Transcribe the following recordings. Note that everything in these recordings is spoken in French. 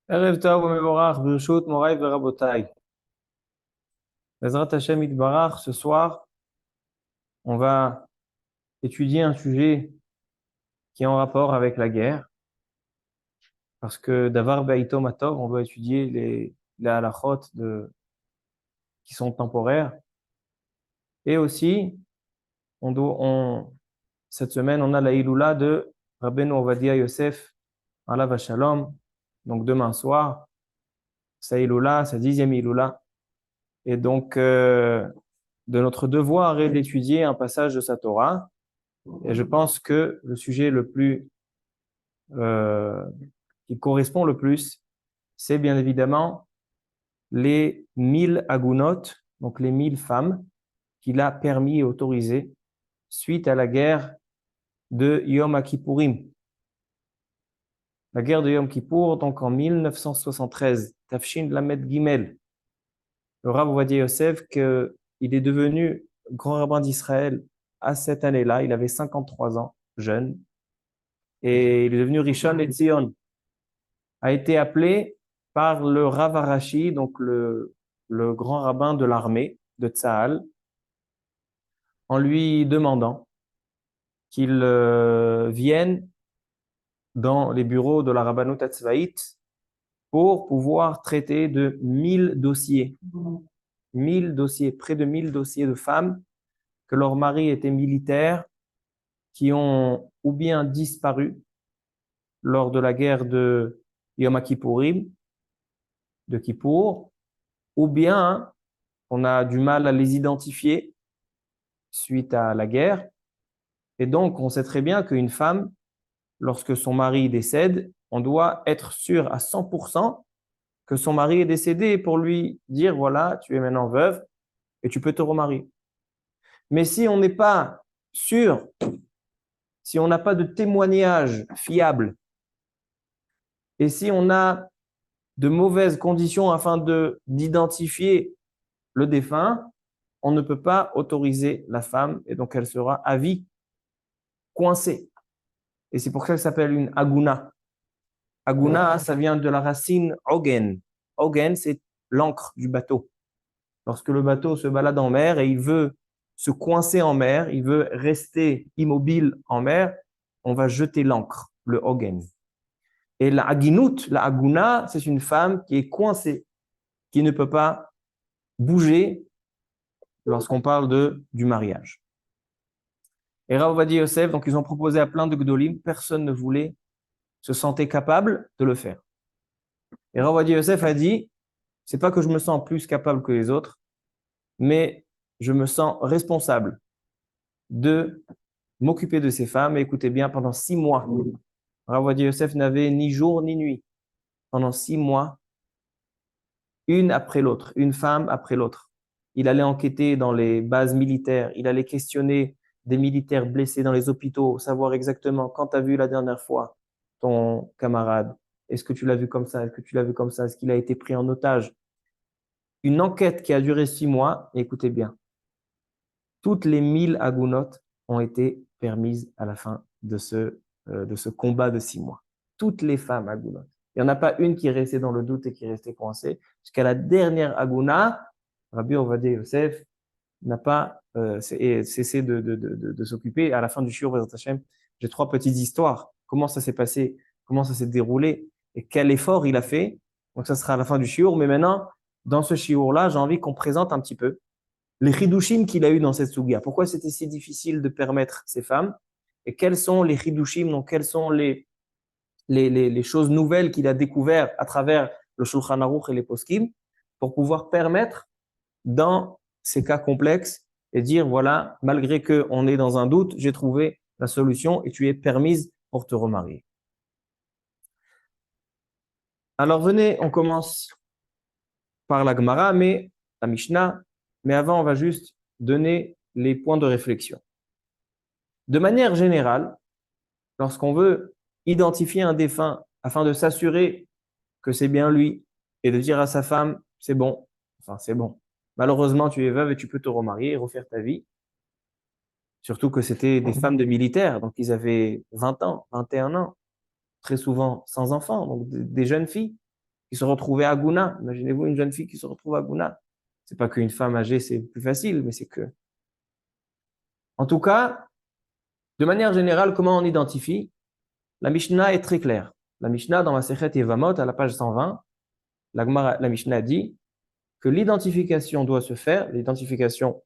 Erev Tov Mevorach, Birshut, Moraï, Verabotai. Bezrat Hashem Itbarach, ce soir, on va étudier un sujet qui est en rapport avec la guerre, parce que Davar Be'ito Matov, on doit étudier les halachot qui sont temporaires. Et aussi, cette semaine, on a la Iloula de Rabbeinu Ovadia Yosef, Alav Shalom, donc demain soir, sa Iloula, sa 10e Iloula. Et donc, de notre devoir est d'étudier un passage de sa Torah. Et je pense que le sujet le plus euh, qui correspond le plus, c'est bien évidemment les 1000 agunot, donc les 1000 femmes qu'il a permis et autorisé suite à la guerre de Yom Kippourim. La guerre de Yom Kippour, donc en 1973, Tafshin Lamed Gimel. Le Rav Ovadia Yosef, il est devenu grand rabbin d'Israël à cette année-là. Il avait 53 ans, jeune. Et il est devenu Rishon LeZion. A été appelé par le Rav Arashi, donc le grand rabbin de l'armée de Tsahal, en lui demandant qu'il vienne dans les bureaux de la Rabbanut Hatzvaït pour pouvoir traiter de 1000 dossiers. 1000 dossiers, près de 1000 dossiers de femmes que leur mari était militaire, qui ont ou bien disparu lors de la guerre de Yom Kippourim, de Kippour, ou bien on a du mal à les identifier suite à la guerre. Et donc, on sait très bien qu'une femme, lorsque son mari décède, on doit être sûr à 100% que son mari est décédé pour lui dire, voilà, tu es maintenant veuve et tu peux te remarier. Mais si on n'est pas sûr, si on n'a pas de témoignage fiable, et si on a de mauvaises conditions afin d'identifier le défunt, on ne peut pas autoriser la femme et donc elle sera à vie coincée. Et c'est pour ça qu'elle s'appelle une aguna. Aguna, ça vient de la racine ogen. Ogen, c'est l'ancre du bateau. Lorsque le bateau se balade en mer et il veut se coincer en mer, il veut rester immobile en mer, on va jeter l'ancre, le ogen. Et la aginut, la aguna, c'est une femme qui est coincée, qui ne peut pas bouger lorsqu'on parle du mariage. Et Rav Ovadia Yosef, donc ils ont proposé à plein de gdolim, personne ne voulait se sentait capable de le faire. Et Rav Ovadia Yosef a dit, c'est pas que je me sens plus capable que les autres, mais je me sens responsable de m'occuper de ces femmes. Et écoutez bien, pendant 6 mois, Rav Ovadia Yosef n'avait ni jour ni nuit. Pendant 6 mois, une après l'autre, une femme après l'autre. Il allait enquêter dans les bases militaires, il allait questionner des militaires blessés dans les hôpitaux, savoir exactement quand tu as vu la dernière fois ton camarade. Est-ce que tu l'as vu comme ça? Est-ce que tu l'as vu comme ça? Est-ce qu'il a été pris en otage? Une enquête qui a duré 6 mois, et écoutez bien, toutes les 1000 agunotes ont été permises à la fin de ce combat de 6 mois. Toutes les femmes agunotes. Il n'y en a pas une qui est restée dans le doute et qui est restée coincée. Jusqu'à la dernière aguna, Rabbi Ovadia Yosef n'a pas cessé de s'occuper. À la fin du shiur, Bezrat Hashem, j'ai 3 petites histoires. Comment ça s'est passé, comment ça s'est déroulé et quel effort il a fait. Donc ça sera à la fin du shiur. Mais maintenant, dans ce shiur-là, j'ai envie qu'on présente un petit peu les chidushim qu'il a eu dans cette sugia. Pourquoi c'était si difficile de permettre ces femmes et quels sont les chidushim, donc quelles sont les choses nouvelles qu'il a découvertes à travers le Shulchan Aruch et les poskim pour pouvoir permettre dans ces cas complexes et dire voilà, malgré qu'on est dans un doute, j'ai trouvé la solution et tu es permise pour te remarier. Alors venez, on commence par la Gemara, mais la Mishnah, mais avant on va juste donner les points de réflexion. De manière générale, lorsqu'on veut identifier un défunt afin de s'assurer que c'est bien lui et de dire à sa femme c'est bon, enfin c'est bon. Malheureusement, tu es veuve et tu peux te remarier et refaire ta vie. Surtout que c'était des femmes de militaires, donc ils avaient 20 ans, 21 ans. très souvent sans enfants, donc des jeunes filles qui se retrouvaient à Gouna. Imaginez-vous une jeune fille qui se retrouve à Gouna. C'est pas qu'une femme âgée, c'est plus facile, mais c'est que. En tout cas, de manière générale, comment on identifie? La Mishnah est très claire. La Mishnah, dans la Sechet Yevamot, à la page 120, la Mishnah dit que l'identification doit se faire, l'identification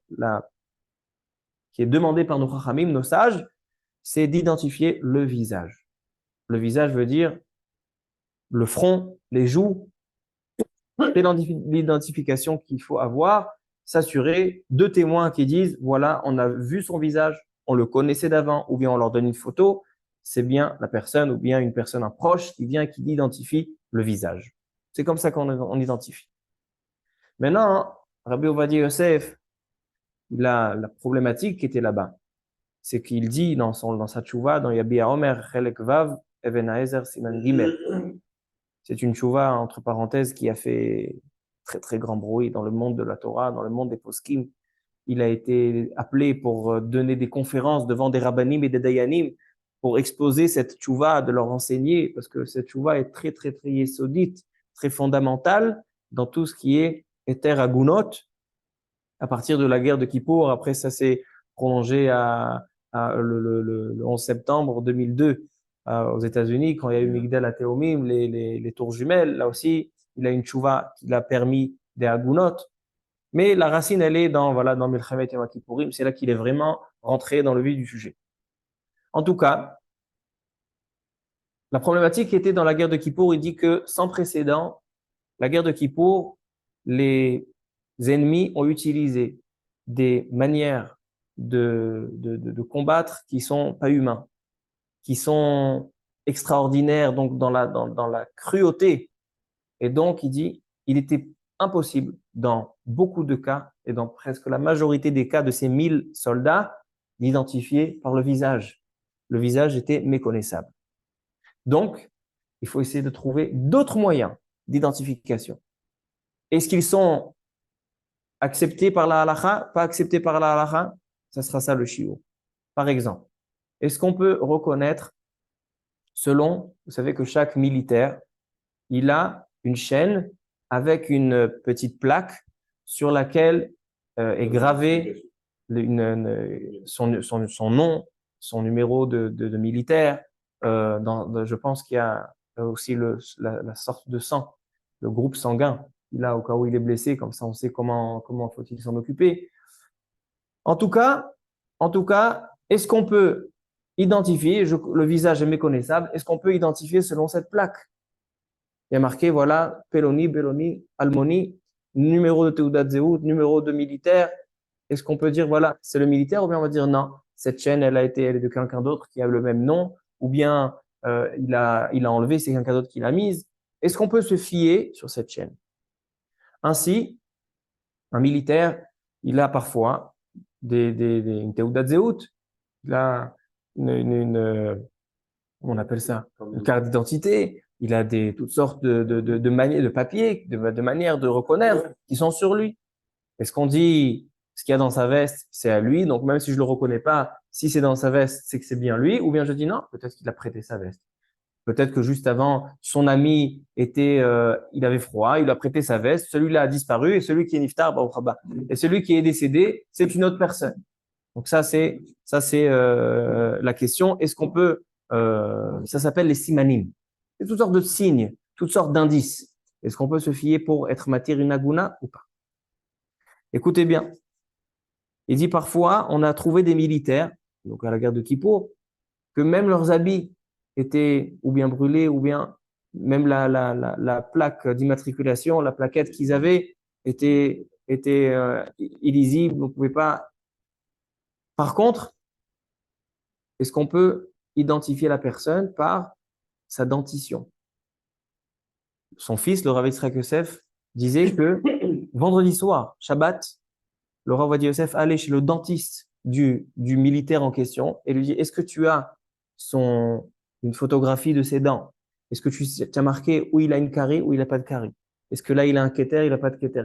qui est demandée par nos Chachamim, nos sages, c'est d'identifier le visage. Le visage veut dire le front, les joues, c'est l'identification qu'il faut avoir, s'assurer de témoins qui disent, voilà, on a vu son visage, on le connaissait d'avant, ou bien on leur donne une photo, c'est bien la personne ou bien une personne proche qui vient qui identifie le visage. C'est comme ça qu'on identifie. Maintenant, Rabbi Ovadia Yosef, la problématique qui était là-bas, c'est qu'il dit dans sa tchouva, dans Yabia Omer, Chelek Vav, Even Haezer Siman Gimel. C'est une tchouva, entre parenthèses, qui a fait très, très grand bruit dans le monde de la Torah, dans le monde des poskim. Il a été appelé pour donner des conférences devant des rabbanim et des dayanim pour exposer cette tchouva, de leur enseigner, parce que cette tchouva est très, très, très yesodite, très fondamentale dans tout ce qui est Eter Agunot. À partir de la guerre de Kippour, après ça s'est prolongé le 11 septembre 2002 aux États-Unis, quand il y a eu Migdal HaTeomim, les tours jumelles. Là aussi, il a une tchouva qui l'a permis des Agunot. Mais la racine, elle est dans Milchemet Yom Kippourim. C'est là qu'il est vraiment rentré dans le vif du sujet. En tout cas, la problématique était dans la guerre de Kippour. Il dit que sans précédent, la guerre de Kippour, les ennemis ont utilisé des manières de combattre qui sont pas humains, qui sont extraordinaires, donc dans la cruauté. Et donc, il dit, il était impossible dans beaucoup de cas, et dans presque la majorité des cas de ces 1000 soldats, d'identifier par le visage. Le visage était méconnaissable. Donc, il faut essayer de trouver d'autres moyens d'identification. Est-ce qu'ils sont acceptés par la halakha, pas acceptés par la halakha? Ça sera ça le shiur. Par exemple, est-ce qu'on peut reconnaître selon, vous savez que chaque militaire, il a une chaîne avec une petite plaque sur laquelle est gravé son nom, son numéro de militaire. Je pense qu'il y a aussi la sorte de sang, le groupe sanguin. Là, au cas où il est blessé, comme ça on sait comment faut-il s'en occuper. En tout cas, est-ce qu'on peut identifier, le visage est méconnaissable, est-ce qu'on peut identifier selon cette plaque? Il y a marqué, voilà, Peloni, Beloni, Almoni, numéro de Teudat Zehut, numéro de militaire. Est-ce qu'on peut dire, voilà, c'est le militaire, ou bien on va dire non, cette chaîne, elle est de quelqu'un d'autre qui a le même nom, ou bien il a enlevé, c'est quelqu'un d'autre qui l'a mise. Est-ce qu'on peut se fier sur cette chaîne? Ainsi, un militaire, il a parfois une Teudat Zehut, il a on appelle ça, une carte d'identité, il a toutes sortes de manières, de papiers, de manières de reconnaître qui sont sur lui. Est-ce qu'on dit ce qu'il y a dans sa veste, c'est à lui, donc même si je le reconnais pas, si c'est dans sa veste, c'est que c'est bien lui, ou bien je dis non, peut-être qu'il a prêté sa veste. Peut-être que juste avant, son ami il avait froid, il lui a prêté sa veste, celui-là a disparu, et celui qui est niftar, et celui qui est décédé, c'est une autre personne. Donc ça c'est la question. Est-ce qu'on peut ça s'appelle les simanim. C'est toutes sortes de signes, toutes sortes d'indices. Est-ce qu'on peut se fier pour être matir une aguna ou pas? Écoutez bien. Il dit parfois, on a trouvé des militaires, donc à la guerre de Kippour, que même leurs habits étaient ou bien brûlés, ou bien même la plaque d'immatriculation, la plaquette qu'ils avaient était illisible, on ne pouvait pas. Par contre, est-ce qu'on peut identifier la personne par sa dentition? Son fils, le Rav Yitzhak Yosef, disait que vendredi soir, Shabbat, le Rav Ovadia Yosef allait chez le dentiste du militaire en question et lui dit, est-ce que tu as une photographie de ses dents? Est-ce que tu as marqué où il a une carie, où il n'a pas de carie? Est-ce que là, il a un keter, il n'a pas de keter?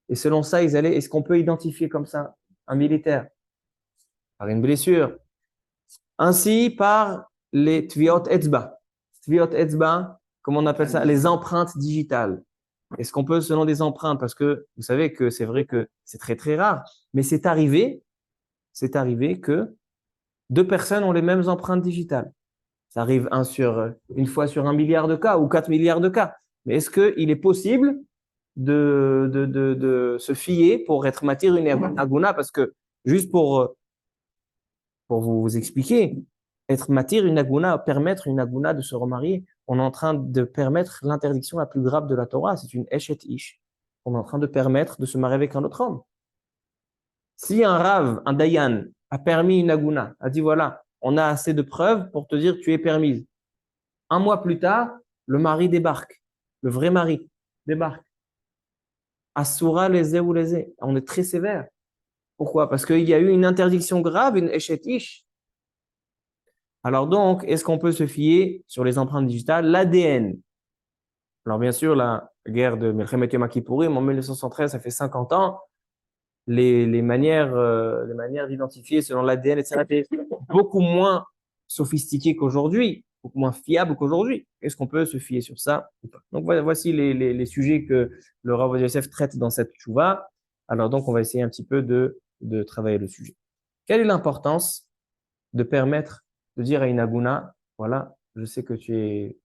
Et selon ça, ils allaient, est-ce qu'on peut identifier comme ça un militaire? Par une blessure. Ainsi, par les tviot etzba. Tviot Etzba, comment on appelle ça? Les empreintes digitales. Est-ce qu'on peut, selon des empreintes, parce que vous savez que c'est vrai que c'est très très rare, mais c'est arrivé que deux personnes ont les mêmes empreintes digitales. Ça arrive une fois sur 1 milliard de cas ou 4 milliards de cas. Mais est-ce qu'il est possible de se fier pour être matir une aguna? Parce que, juste pour vous expliquer, être matir une aguna, permettre une aguna de se remarier, on est en train de permettre l'interdiction la plus grave de la Torah, c'est une eshet ish. On est en train de permettre de se marier avec un autre homme. Si un Rav, un Dayan, a permis une aguna, a dit voilà, on a assez de preuves pour te dire que tu es permise. 1 mois plus tard, le mari débarque, le vrai mari débarque. Asura les ou les. On est très sévère. Pourquoi? Parce qu'il y a eu une interdiction grave, une eshet ish. Alors donc, est-ce qu'on peut se fier sur les empreintes digitales, l'ADN? Alors bien sûr, la guerre de Melchemet Yom Kippourim en 1973, ça fait 50 ans. Les manières d'identifier selon l'ADN, etc., étaient beaucoup moins sophistiquées qu'aujourd'hui, beaucoup moins fiables qu'aujourd'hui. Est-ce qu'on peut se fier sur ça ou pas? Donc voici les sujets que le Rav Yosef traite dans cette tchouva. Alors donc, on va essayer un petit peu de travailler le sujet. Quelle est l'importance de permettre de dire à une aguna, voilà, je sais que tu es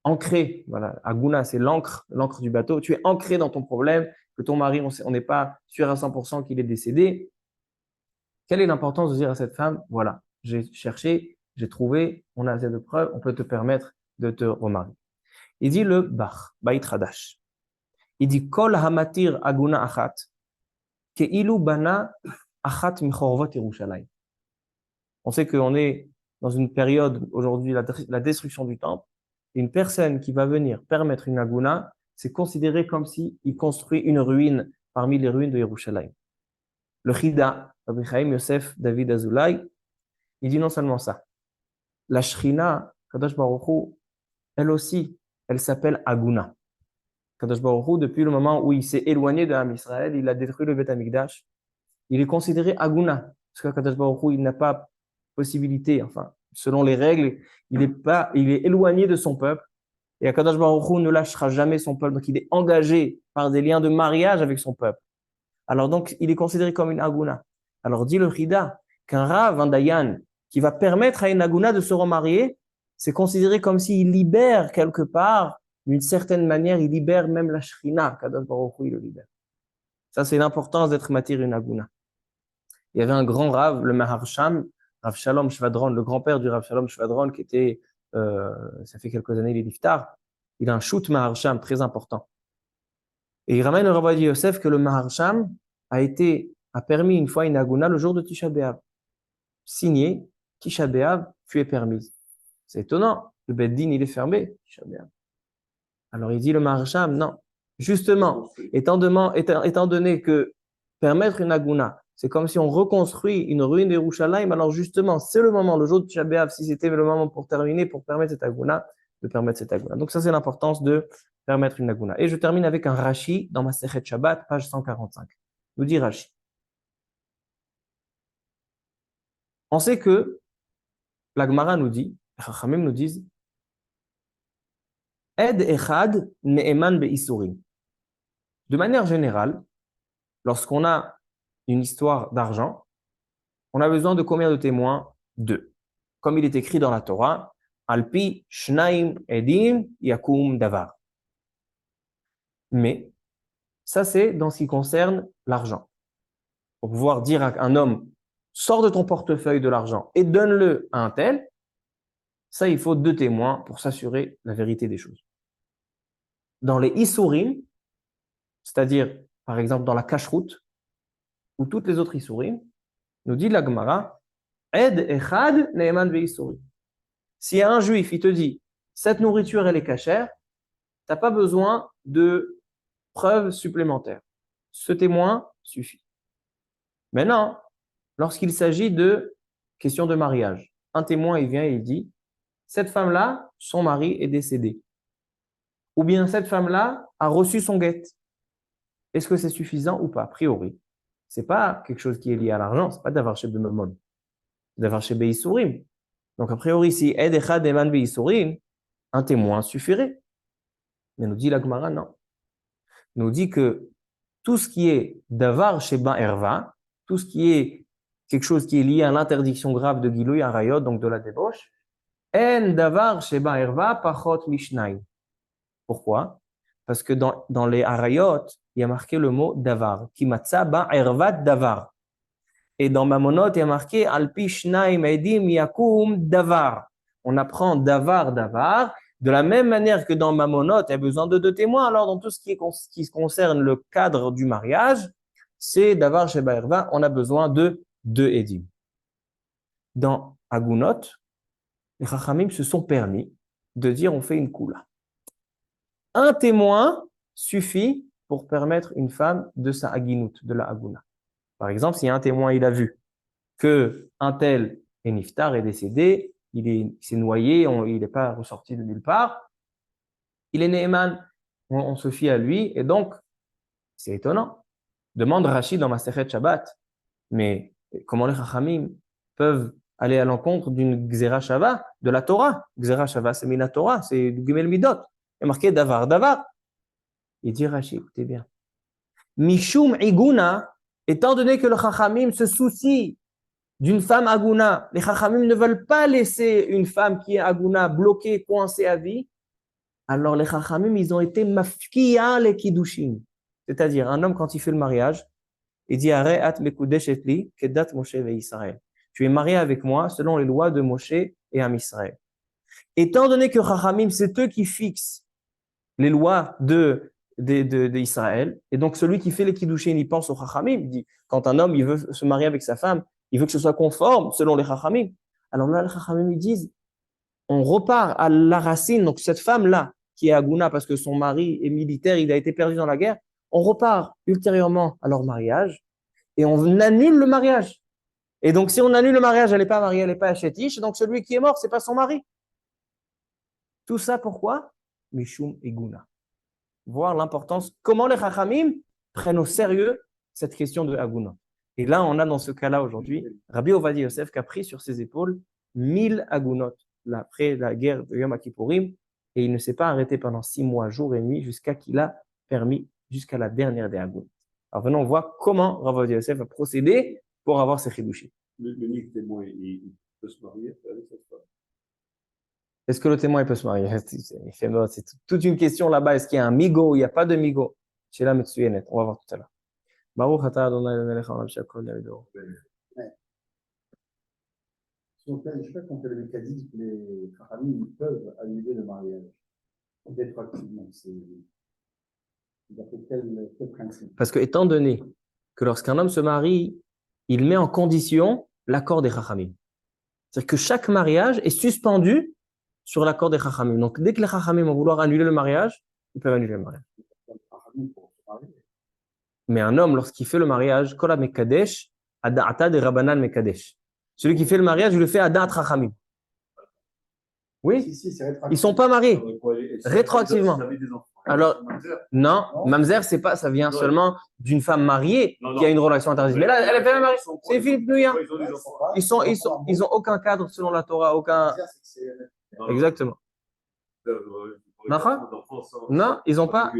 ancré, voilà, aguna, c'est l'encre du bateau, tu es ancré dans ton problème, que ton mari, on n'est pas sûr à 100% qu'il est décédé. Quelle est l'importance de dire à cette femme, voilà, j'ai cherché, j'ai trouvé, on a assez de preuves, on peut te permettre de te remarier. Il dit le Bach, Bait Hadash. Il dit Kol hamatir aguna achat, keilu bana achat michorvot Yerushalayim. On sait qu'on est dans une période, aujourd'hui, la destruction du temple. Une personne qui va venir permettre une aguna, c'est considéré comme s'il construit une ruine parmi les ruines de Yerushalayim. Le Chida, Rabbi Chaim Yosef David Azoulay, il dit non seulement ça. La Shrina, Kadosh Baruch Hu, elle aussi, elle s'appelle Aguna. Kadosh Baruch Hu, depuis le moment où il s'est éloigné de Ham Israël, il a détruit le Beth Amikdash, il est considéré Aguna. Parce que Kadosh Baruch Hu, il n'a pas possibilité, enfin, selon les règles, il est éloigné de son peuple. Et Akadosh Baruch Hu ne lâchera jamais son peuple. Donc, il est engagé par des liens de mariage avec son peuple. Alors, donc, il est considéré comme une aguna. Alors, dit le Rida, qu'un Rav, un Dayan, qui va permettre à une aguna de se remarier, c'est considéré comme s'il libère quelque part, d'une certaine manière, il libère même la Shrina. Kadosh Baruch Hu, il le libère. Ça, c'est l'importance d'être matir une aguna. Il y avait un grand Rav, le Maharsham, Rav Shalom Shvadron, le grand-père du Rav Shalom Shvadron, qui était, ça fait quelques années, il est niftar. Il a un shoot Maharsham très important. Et il ramène le Rav Yosef que le Maharsham a permis une fois une aguna le jour de Tisha B'Av. Signé, Tisha B'Av, tu es permise. C'est étonnant, le Beddin, il est fermé, Tisha B'Av. Alors il dit le Maharsham, non. Justement, étant donné que permettre une aguna, c'est comme si on reconstruit une ruine d'Yerushalayim. Alors justement, c'est le moment, le jour de Tisha B'Av, si c'était le moment pour terminer, pour permettre cette aguna, de permettre cette aguna. Donc ça, c'est l'importance de permettre une aguna. Et je termine avec un Rashi dans ma Masechet Shabbat, page 145. Nous dit Rashi. On sait que la Gemara nous dit, les Chachamim nous disent, Ed echad ne'eman be'isurim. De manière générale, lorsqu'on a une histoire d'argent, on a besoin de combien de témoins? 2. Comme il est écrit dans la Torah, Alpi shnaim edim yakum davar. Mais ça, c'est dans ce qui concerne l'argent. Pour pouvoir dire à un homme, sors de ton portefeuille de l'argent et donne-le à un tel, ça, il faut 2 témoins pour s'assurer la vérité des choses. Dans les isurim, c'est-à-dire, par exemple, dans la cacheroute, ou toutes les autres isurim, nous dit la Gemara, Ed echad ne'eman ve'isurim. Si un juif, il te dit, cette nourriture, elle est cachère, tu n'as pas besoin de preuves supplémentaires. Ce témoin suffit. Maintenant, lorsqu'il s'agit de questions de mariage, un témoin, il vient et il dit, cette femme-là, son mari est décédé. Ou bien cette femme-là a reçu son guet. Est-ce que c'est suffisant ou pas? A priori, ce n'est pas quelque chose qui est lié à l'argent, ce n'est pas d'avoir chez Bemamon, c'est d'avoir chez Beisurim. Donc, a priori, si Ed Echad Eman Beisurim, Un témoin suffirait. Mais nous dit la Gemara, non. Nous dit que tout ce qui est davar sheba erva, tout ce qui est quelque chose qui est lié à l'interdiction grave de Gilouy Arayot, donc de la débauche, en davar sheba erva pachot mishnai. Pourquoi? Parce que dans les Arayot, il y a marqué le mot davar, ki matza ba ervat davar. Et dans Mamonot, il y a marqué alpi shnaim edim yakum davar. On apprend davar, davar. De la même manière que dans Mamonot, il y a besoin de deux témoins. Alors, dans tout ce qui concerne le cadre du mariage, c'est davar sheba erva, on a besoin de deux edim. Dans Agunot, les Chachamim se sont permis de dire on fait une koula. Un témoin suffit pour permettre une femme de sa aginout, de la aguna. Par exemple, si un témoin il a vu que un tel est niftar, est décédé, il s'est noyé, il n'est pas ressorti de nulle part, il est Ne'eman, on se fie à lui, et donc, c'est étonnant. Demande Rachid dans Masechet Shabbat, mais comment les Chachamim peuvent aller à l'encontre d'une Gzera Shava, de la Torah? Gzera Shava, c'est Mina Torah, c'est du Gimel Midot. Il y a marqué Davar, Davar. Il dit Rachid, écoutez bien. Mishum Iguna, étant donné que le Chachamim se soucie d'une femme aguna, les Chachamim ne veulent pas laisser une femme qui est aguna bloquée, coincée à vie, alors les Chachamim, ils ont été mafkiya les kiddushin. C'est-à-dire, un homme, quand il fait le mariage, il dit Are'at mekudesh etli kedat Moshe ve Israël. Tu es marié avec moi selon les lois de Moshe et Am Israël. Étant donné que Chachamim, c'est eux qui fixent les lois d'Israël, et donc celui qui fait les kiddushin, il pense au Chachamim, il dit, quand un homme il veut se marier avec sa femme, il veut que ce soit conforme selon les Chachamim. Alors là, les Chachamim ils disent, on repart à la racine, donc cette femme-là, qui est Aguna parce que son mari est militaire, il a été perdu dans la guerre, on repart ultérieurement à leur mariage, et on annule le mariage. Et donc si on annule le mariage, elle n'est pas mariée, elle n'est pas achétiche, donc celui qui est mort, c'est pas son mari. Tout ça pourquoi? Mishum Eguna. Voir l'importance, comment les Chachamim prennent au sérieux cette question de Aguna. Et là, on a dans ce cas-là aujourd'hui, Rabbi Ovadia Yosef qui a pris sur ses épaules 1000 Agunot après la guerre de Yom Kippourim, et il ne s'est pas arrêté pendant 6 mois, jour et nuit, jusqu'à qu'il a permis, jusqu'à la dernière des Agunot. Alors venons voir comment Rabbi Ovadia Yosef a procédé pour avoir ces chidushim. Le témoin, il peut se marier avec cette femme. Est-ce que le témoin peut se marier? C'est toute une question là-bas. Est-ce qu'il y a un migo ou il n'y a pas de migo? C'est là, Metsuyenet. On va voir tout à l'heure. Baruch atah Adonai Eloheinu haolam she'akol nהיה b'doro. Je ne sais pas quand le mécanisme, les Chachamim peuvent annuler le mariage rétroactivement. C'est d'après quel principe? Parce que, étant donné que lorsqu'un homme se marie, il met en condition l'accord des Chachamim. C'est-à-dire que chaque mariage est suspendu sur l'accord des Chachamim. Donc, dès que les Chachamim vont vouloir annuler le mariage, ils peuvent annuler le mariage. Mais un homme, lorsqu'il fait le mariage, Kola Mekadesh, Ada'ata de Rabbanan Mekadesh. Celui qui fait le mariage, il le fait à Da'at Chachamim. Oui, ils ne sont pas mariés. Rétroactivement. Alors, non, Mamzer, c'est pas, ça vient seulement d'une femme mariée qui a une relation interdite. Mais là, elle est pas mariée. C'est Philippe Nouya. Ils ont aucun cadre selon la Torah, aucun. Exactement. Non, ils n'ont pas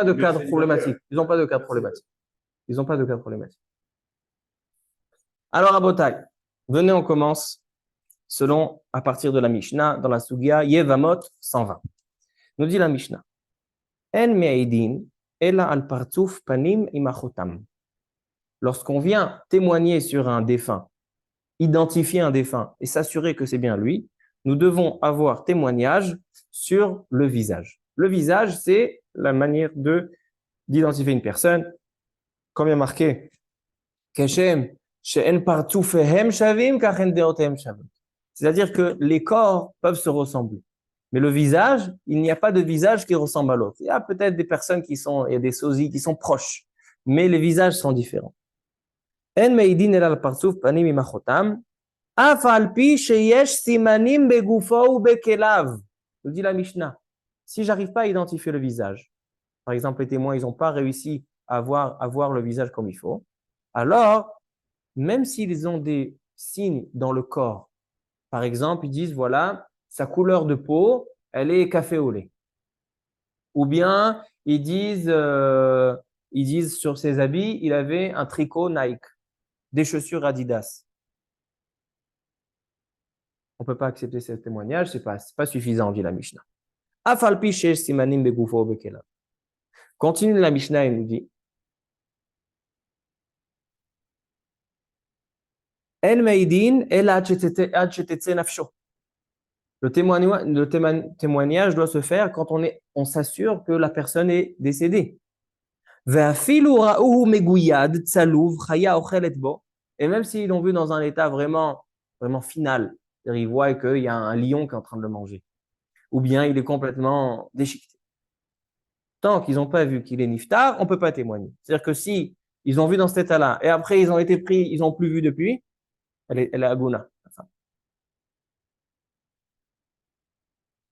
de cadre problématique. Ils n'ont pas de cadre problématique. Alors, Abotai, venez, on commence selon, à partir de la Mishnah, dans la Sugia, Yevamot 120. Nous dit la Mishnah. En me'idin, ela al partouf panim imachotam. Lorsqu'on vient témoigner sur un défunt, identifier un défunt et s'assurer que c'est bien lui, nous devons avoir témoignage sur le visage. Le visage, c'est la manière d'identifier une personne. Comme il y a marqué, Keshem, she'en partoufehem shavim, kachen deotem shavim. C'est-à-dire que les corps peuvent se ressembler. Mais le visage, il n'y a pas de visage qui ressemble à l'autre. Il y a peut-être des personnes il y a des sosies qui sont proches, mais les visages sont différents. En meidin el al partouf panim imachotam, af al pi sheyesh simanim begufo ou bekelav. Nous dit la Mishnah. Si j'arrive pas à identifier le visage, par exemple les témoins, ils n'ont pas réussi à voir le visage comme il faut, alors, même s'ils ont des signes dans le corps, par exemple, ils disent, voilà, sa couleur de peau, elle est café au lait. Ou bien, ils disent sur ses habits, il avait un tricot Nike, des chaussures Adidas. On ne peut pas accepter ce témoignage, ce n'est pas suffisant, dit la Mishnah. Afalpi shesh simanim begufo bekelav. Continue la Mishnah et nous dit En meidin el ad shetetze nafsho. Le témoignage doit se faire quand on s'assure que la personne est décédée. Ve'afilu ra'uhu meguyad tsaluv chaya ochelet bo. Et même s'ils l'ont vu dans un état vraiment, vraiment final, c'est-à-dire ils voient qu'il y a un lion qui est en train de le manger, ou bien il est complètement déchiqueté. Tant qu'ils n'ont pas vu qu'il est niftar, on ne peut pas témoigner. C'est-à-dire que si ils ont vu dans cet état-là, et après ils ont été pris, ils n'ont plus vu depuis, elle est aguna.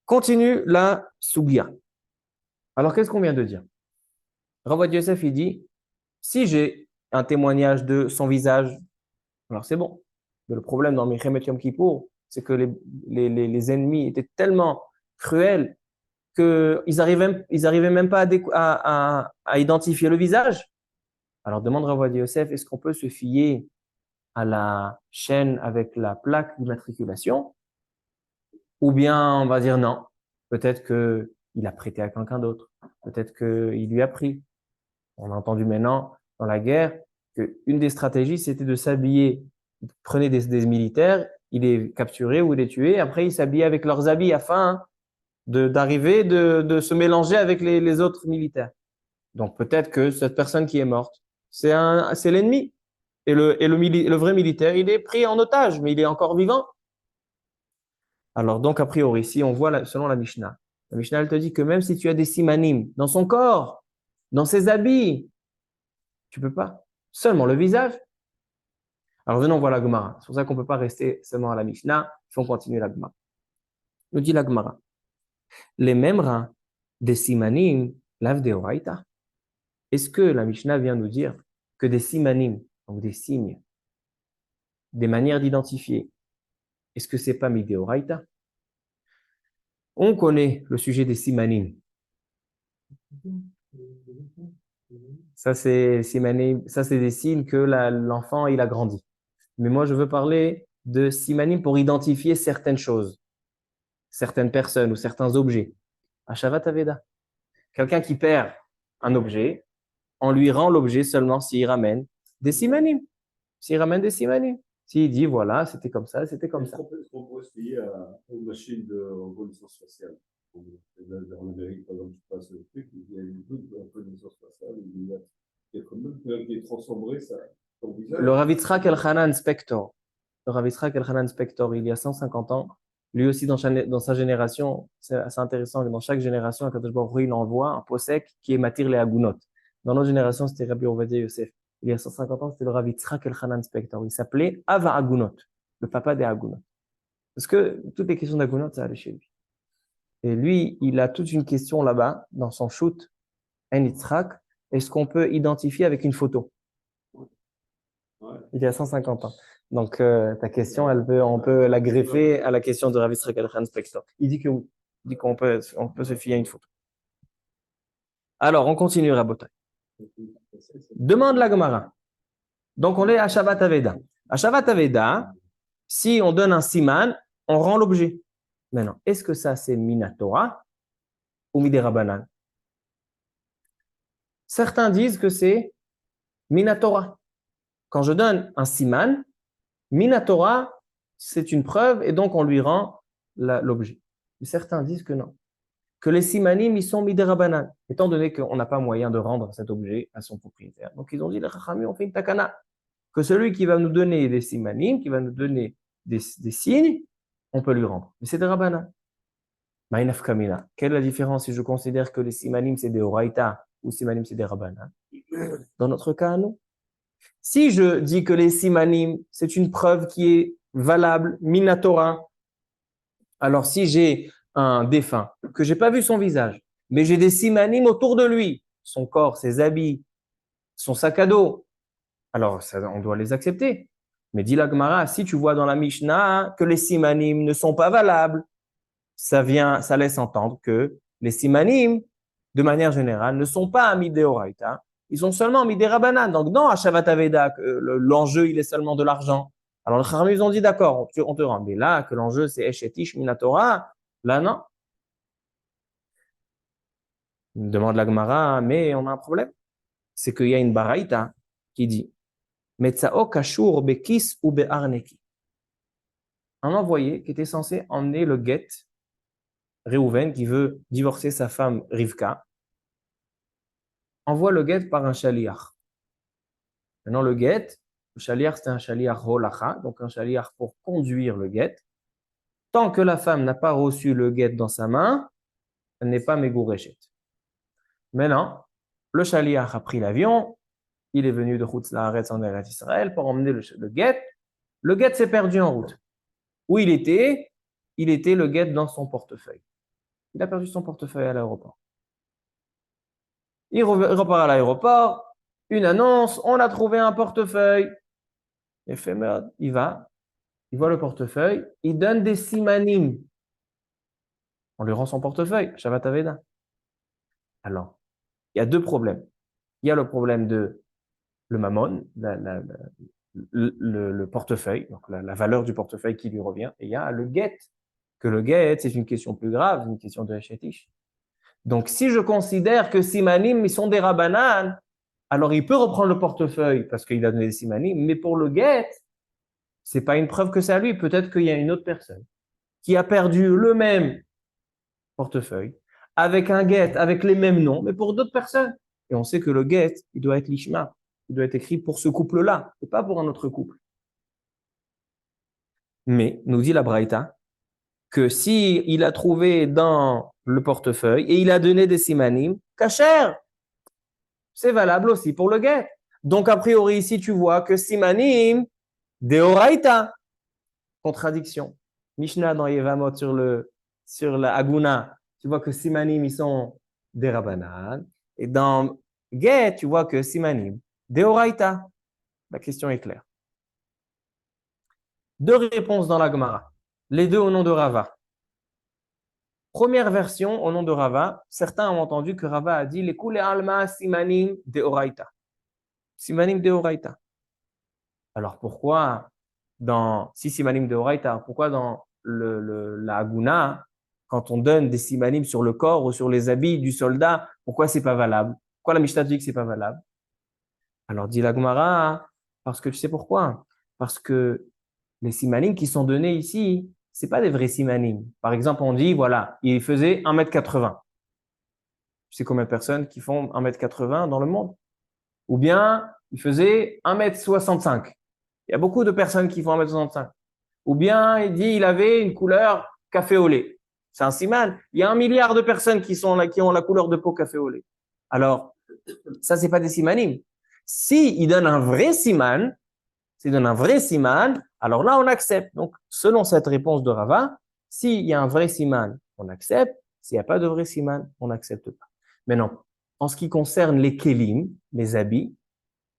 Continue la soubia. Alors qu'est-ce qu'on vient de dire? Rav Yosef, il dit, si j'ai un témoignage de son visage, alors c'est bon. Mais le problème dans Milchemet Yom Kippour, c'est que les ennemis étaient tellement cruels qu'ils n'arrivaient même pas à identifier le visage. Alors demande Rav Yosef, est-ce qu'on peut se fier à la chaîne avec la plaque d'immatriculation? Ou bien on va dire non, peut-être qu'il a prêté à quelqu'un d'autre, peut-être qu'il lui a pris. On a entendu maintenant dans la guerre qu'une des stratégies, c'était de s'habiller. Ils prenaient des militaires, il est capturé ou il est tué, après ils s'habillaient avec leurs habits afin d'arriver, de se mélanger avec les autres militaires. Donc peut-être que cette personne qui est morte, c'est l'ennemi. Et le vrai militaire, il est pris en otage, mais il est encore vivant. Alors donc, a priori, si on voit selon la Mishnah, elle te dit que même si tu as des simanim dans son corps, dans ses habits, tu peux pas. Seulement le visage. Alors venons voir la Gemara. C'est pour ça qu'on ne peut pas rester seulement à la Mishnah. Il faut continuer la Gemara. Nous dit la Gemara. Les mêmes reins des simanim lave de oraita. Est-ce que la Mishnah vient nous dire que des simanim, donc des signes, des manières d'identifier, est-ce que c'est pas midéoraita? On connaît le sujet des simanim. Ça, c'est des signes que l'enfant, il a grandi. Mais moi, je veux parler de simanim pour identifier certaines choses, certaines personnes ou certains objets. Ashavat Aveda. Quelqu'un qui perd un objet, on lui rend l'objet seulement s'il ramène des simanim. S'il ramène des simanim. S'il dit, voilà, c'était comme ça, c'était comme ça. Est-ce qu'on pourrait se lier à une machine de reconnaissance faciale? En Amérique, par exemple, tu passes le truc, il y a une double reconnaissance faciale, il y a quelque chose qui est transformé, ça, ton visage. Le Rav Yitzhak Elchanan Spector, il y a 150 ans, lui aussi dans sa génération, c'est assez intéressant que dans chaque génération, Akadosh Baruch Hu, il envoie un posek qui est matir les agunot. Dans notre génération, c'était Rabbi Ovadia Yosef. Il y a 150 ans, c'était le Rav Yitzhak Elchanan Spector. Il s'appelait Ava Agunot, le papa des agunot. Parce que toutes les questions d'agunot, ça allait chez lui. Et lui, il a toute une question là-bas, dans son shoot, En Yitzhak, est-ce qu'on peut identifier avec une photo? Il y a 150 ans. Donc, ta question, on peut la greffer à la question de Rav Yitzhak Elchanan Spector. Il dit que oui. Il dit qu'on peut se fier à une photo. Alors, on continue, Rabotai. Demande la Gemara. Donc, on est à Shavat Aveda. À Shavat Aveda, si on donne un siman, on rend l'objet. Maintenant, est-ce que ça, c'est Minatora ou Miderabanan? Certains disent que c'est Minatora. Quand je donne un siman, Minatora, c'est une preuve et donc on lui rend l'objet. Mais certains disent que non. Que les simanim, ils sont miderabanan, étant donné qu'on n'a pas moyen de rendre cet objet à son propriétaire. Donc ils ont dit, les chachamim, on fait une takana. Que celui qui va nous donner des simanim, qui va nous donner des signes, on peut lui rendre. Mais c'est des rabanan. Ma'inaf kamina. Quelle est la différence si je considère que les simanim, c'est des oraita ou simanim, c'est des rabanan? Dans notre cas, nous. Si je dis que les simanim, c'est une preuve qui est valable, minatora, alors si j'ai un défunt, que j'ai pas vu son visage, mais j'ai des simanim autour de lui, son corps, ses habits, son sac à dos, alors ça, on doit les accepter. Mais dit la Gemara, si tu vois dans la Mishnah que les simanim ne sont pas valables, ça laisse entendre que les simanim, de manière générale, ne sont pas amis d'Eoraita, ils sont seulement amis des Rabbanan. Donc, non, à Shavat Aveda, l'enjeu, il est seulement de l'argent. Alors, les Chachamim, ils ont dit, d'accord, on te rend. Mais là, que l'enjeu, c'est Eshetish Minatora, là, non. Il demande la Gemara, mais on a un problème. C'est qu'il y a une Baraita qui dit, Metzao Kashur Bekis ou Be'arneki. Un envoyé qui était censé emmener le guet, Réhouven, qui veut divorcer sa femme Rivka, envoie le guet par un shaliach. Maintenant, le guet, le shaliach, c'était un shaliach holacha, donc un shaliach pour conduire le guet. Tant que la femme n'a pas reçu le guet dans sa main, elle n'est pas megourechet. Maintenant, le shaliach a pris l'avion, il est venu de Chutz La'aretz en Eretz Israël pour emmener le guet. Le guet s'est perdu en route. Où il était? Il était le guet dans son portefeuille. Il a perdu son portefeuille à l'aéroport. Il repart à l'aéroport, une annonce, on a trouvé un portefeuille. Éphémère, il voit le portefeuille, il donne des simanim. On lui rend son portefeuille, Shavat Aveda. Alors, il y a deux problèmes. Il y a le problème de le mammon, le portefeuille, donc la valeur du portefeuille qui lui revient, et il y a le get, que le get, c'est une question plus grave, une question de Heshetish. Donc, si je considère que simanim, ils sont des rabbanan, alors il peut reprendre le portefeuille parce qu'il a donné des simanim, mais pour le get, c'est pas une preuve que c'est à lui. Peut-être qu'il y a une autre personne qui a perdu le même portefeuille avec un get, avec les mêmes noms, mais pour d'autres personnes. Et on sait que le get, il doit être l'ishma, il doit être écrit pour ce couple-là, et pas pour un autre couple. Mais, nous dit la Braïta, que si il a trouvé dans le portefeuille et il a donné des simanim, kasher, c'est valable aussi pour le get. Donc, a priori, ici, tu vois que simanim, deoraita, contradiction. Mishnah dans Yevamot sur la Aguna, tu vois que simanim, ils sont des rabbanan. Et dans get, tu vois que simanim, deoraita. La question est claire. Deux réponses dans la Gemara. Les deux au nom de Rava. Première version au nom de Rava, certains ont entendu que Rava a dit les koulé alma simanim de oraita. Simanim de oraita. Alors pourquoi si simanim de oraita, pourquoi dans la Haguna, quand on donne des simanim sur le corps ou sur les habits du soldat, pourquoi c'est pas valable? Pourquoi la Mishnah dit que c'est pas valable? Alors dit la Gemara, parce que tu sais pourquoi? Parce que les simanim qui sont donnés ici, c'est pas des vrais simanim. Par exemple, on dit, voilà, il faisait 1m80. Tu sais combien de personnes qui font 1m80 dans le monde? Ou bien, il faisait 1m65. Il y a beaucoup de personnes qui font 1m65. Ou bien, il dit, il avait une couleur café au lait. C'est un siman. Il y a 1 milliard de personnes qui ont la couleur de peau café au lait. Alors, ça, c'est pas des simanim. Si il donne un vrai siman, alors là, on accepte. Donc, selon cette réponse de Rava, s'il y a un vrai siman, on accepte. S'il n'y a pas de vrai siman, on n'accepte pas. Maintenant, en ce qui concerne les kelim, les habits,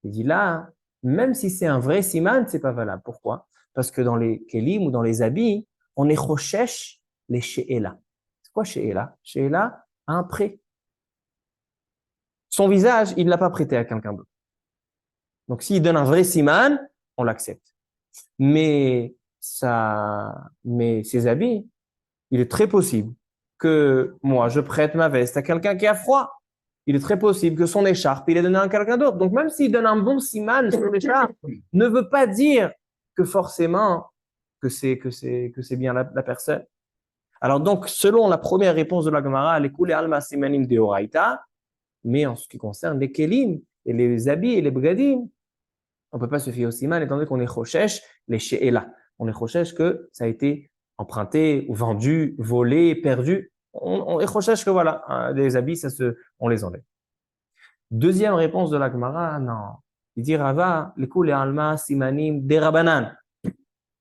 il dit là, même si c'est un vrai siman, c'est pas valable. Pourquoi? Parce que dans les kelim ou dans les habits, on est rochesh les she'ela. C'est quoi she'ela? She'ela a un prêt. Son visage, il ne l'a pas prêté à quelqu'un d'autre. Donc, s'il donne un vrai siman, on l'accepte. Mais ses habits, il est très possible que moi, je prête ma veste à quelqu'un qui a froid. Il est très possible que son écharpe, il est donné à quelqu'un d'autre. Donc, même s'il donne un bon siman sur l'écharpe, ne veut pas dire que forcément que c'est bien la personne. Alors donc, selon la première réponse de la Gemara, les koulé alma simanim de oraita, mais en ce qui concerne les kelim et les habits et les bgadim, on ne peut pas se fier au siman étant donné qu'on est choshesh les she'ela. On est choshesh que ça a été emprunté, vendu, volé, perdu. On est choshesh que voilà, les habits, on les enlève. Deuxième réponse de la Gemara, non. Il dit Rava, les koulé alma simanim de rabanan.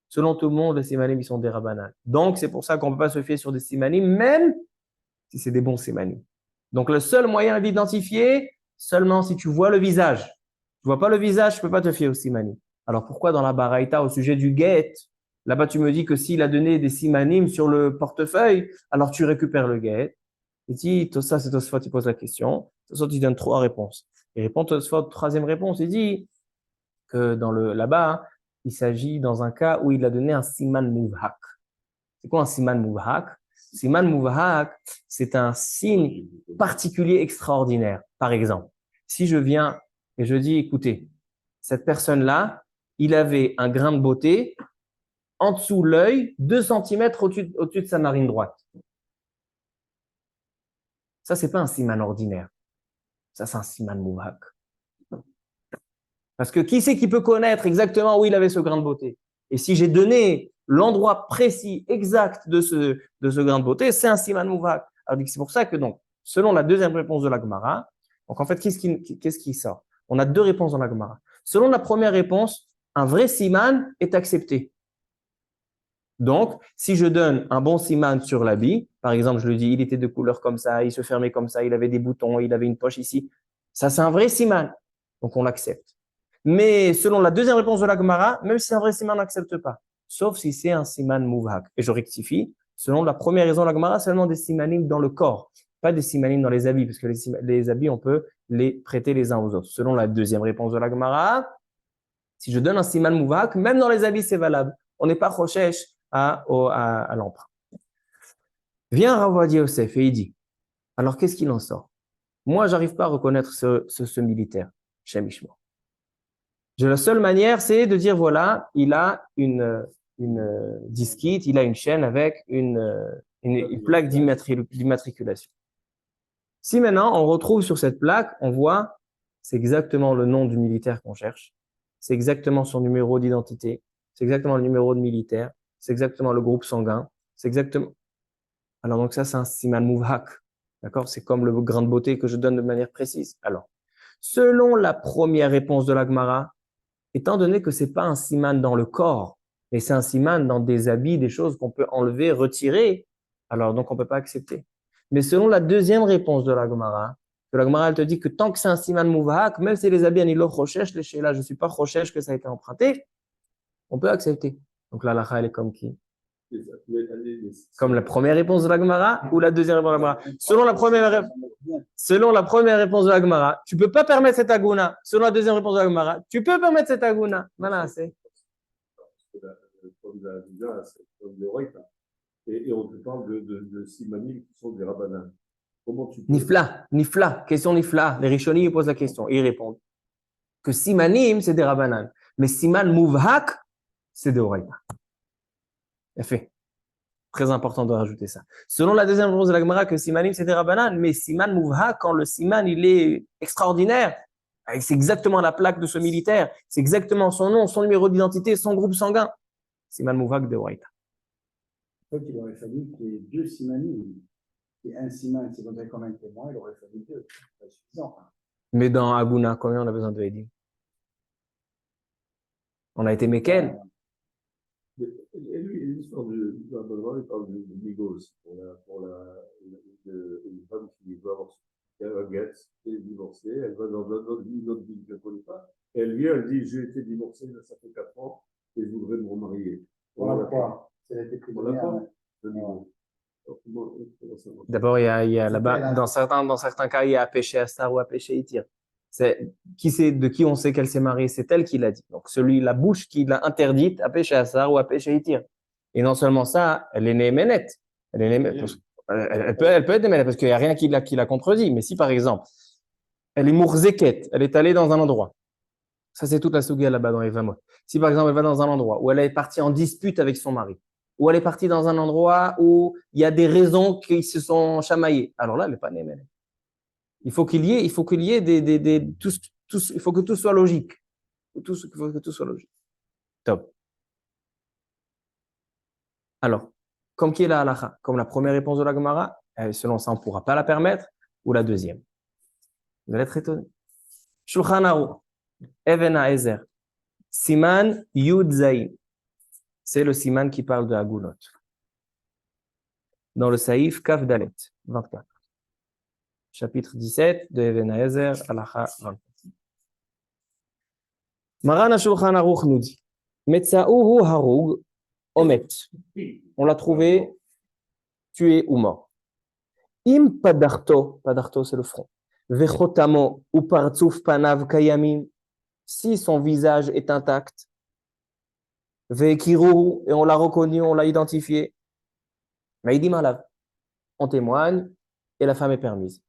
Selon tout le monde, les simanim, ils sont des rabbanan. Donc, c'est pour ça qu'on ne peut pas se fier sur des simanim, même si c'est des bons simanim. Donc, le seul moyen d'identifier, seulement si tu vois le visage. Tu vois pas le visage, tu peux pas te fier au simanim. Alors, pourquoi dans la baraïta, au sujet du guet, Là-bas, tu me dis que s'il a donné des simanim sur le portefeuille, alors tu récupères le guet. Il dit, tout ça, c'est Tosfot, il pose la question. Tosfot, il donne trois réponses. Il répond Tosfot, troisième réponse, il dit que là-bas, hein, il s'agit dans un cas où il a donné un siman muvhak. C'est quoi un siman muvhak? Siman muvhak, c'est un signe particulier extraordinaire. Par exemple, si je viens et je dis, écoutez, cette personne-là, il avait un grain de beauté en dessous de l'œil, 2 centimètres au-dessus de sa narine droite. Ça, c'est pas un siman ordinaire. Ça, c'est un siman muvhak. Parce que qui c'est qui peut connaître exactement où il avait ce grain de beauté? Et si j'ai donné l'endroit précis, exact de ce grain de beauté, c'est un siman muvhak. Alors, c'est pour ça que, donc, selon la deuxième réponse de la Gemara, donc en fait, qu'est-ce qui sort? On a deux réponses dans la Gemara. Selon la première réponse, un vrai siman est accepté. Donc, si je donne un bon siman sur l'habit, par exemple, je lui dis, il était de couleur comme ça, il se fermait comme ça, il avait des boutons, il avait une poche ici, ça c'est un vrai siman. Donc, on l'accepte. Mais selon la deuxième réponse de la Gemara, même si c'est un vrai siman, on n'accepte pas. Sauf si c'est un siman muvhak. Et je rectifie, selon la première raison de la Gemara, seulement des simanim dans le corps, pas des simanim dans les habits, parce que les habits, on peut les prêter les uns aux autres. Selon la deuxième réponse de la Gemara, si je donne un siman muvhak, même dans les habits, c'est valable. On n'est pas chochesh à l'emprunt. Vient Rav Ovadia Yosef et il dit, alors qu'est-ce qu'il en sort? Moi, j'arrive pas à reconnaître ce militaire, Shem Ishmael. La seule manière, c'est de dire, voilà, il a une disquite, il a une chaîne avec une plaque d'immatriculation. Si maintenant, on retrouve sur cette plaque, on voit, c'est exactement le nom du militaire qu'on cherche, c'est exactement son numéro d'identité, c'est exactement le numéro de militaire, c'est exactement le groupe sanguin, c'est exactement... Alors donc ça, c'est un siman muvhak, d'accord? C'est comme le grain de beauté que je donne de manière précise. Alors, selon la première réponse de la Gemara, étant donné que c'est pas un siman dans le corps, mais c'est un siman dans des habits, des choses qu'on peut enlever, retirer, alors donc on peut pas accepter. Mais selon la deuxième réponse de la Gemara, elle te dit que tant que c'est un siman muvhak, même si les habits anilo chochesh, les sheila, je suis pas chochesh que ça a été emprunté, on peut accepter. Donc la halakha, elle est comme qui? Comme la première réponse de la Gemara ou la deuxième réponse de la Gemara? Selon la première réponse de la Gemara, tu ne peux pas permettre cette aguna. Selon la deuxième réponse de la Gemara, tu peux permettre cette aguna. Voilà, c'est. Et on te parle de simanim qui sont des rabbanan. Comment tu peux... Nifla, question nifla. Les Rishonim ils posent la question et ils répondent que simanim, c'est des rabbanan. Mais siman muvhak, c'est des oraita. Fait. Très important de rajouter ça. Selon la deuxième réponse de la Gemara, que simanim, c'est des rabbanan, mais siman muvhak, quand le siman, il est extraordinaire, c'est exactement la plaque de ce militaire, c'est exactement son nom, son numéro d'identité, son groupe sanguin. Siman muvhak de oraita. En fait, il aurait fallu qu'il y ait deux simanim. Et un siman, c'est donné comme un témoin, il aurait fallu deux. C'est suffisant. Mais dans Aguna, combien on a besoin de Edim? On a été Meken. Et lui, l'histoire de il parle de Bigo aussi, pour une femme qui veut avoir un guet, qui est divorcée, elle va dans une autre ville que je ne connais pas, et elle vient, elle dit, j'ai été divorcée, ça fait 4 ans, et je voudrais me remarier. Voilà quoi. D'abord, il y a là-bas, dans certains cas, il y a péché Astar ou à péché Itir. De qui on sait qu'elle s'est mariée, c'est elle qui l'a dit. Donc, la bouche qui l'a interdite à péché Astar ou à péché Itir. Et non seulement ça, elle est née Ménette. Elle peut être Ménette parce qu'il n'y a rien qui la contredit. Mais si, par exemple, elle est Mourzeket, elle est allée dans un endroit. Ça, c'est toute la souga là-bas dans les Vamot. Si, par exemple, elle va dans un endroit où elle est partie en dispute avec son mari, ou elle est partie dans un endroit où il y a des raisons qui se sont chamaillées, alors là, elle n'est pas née Ménette. Il faut qu'il y ait il faut que tout soit logique. Il faut que tout soit logique. Top. Alors, comme qui est la halakha? Comme la première réponse de la Gemara, selon ça, on ne pourra pas la permettre, ou la deuxième. Vous allez être étonné. Shulchan Aruch, Even HaEzer, Siman Yud Zayin. C'est le siman qui parle de Agunot. Dans le Saïf Kaf Dalet, 24. Chapitre 17 de Even HaEzer, halakha 24. Maran HaShulchan Aruch nous dit, Metza'uhu harug, omet. On l'a trouvé tué ou mort. Im padarto c'est le front. Vechotamo ou partsuf panav kayamim, si son visage est intact. Vekiru, et on l'a reconnu, on l'a identifié. Maïdim alav, on témoigne et la femme est permise.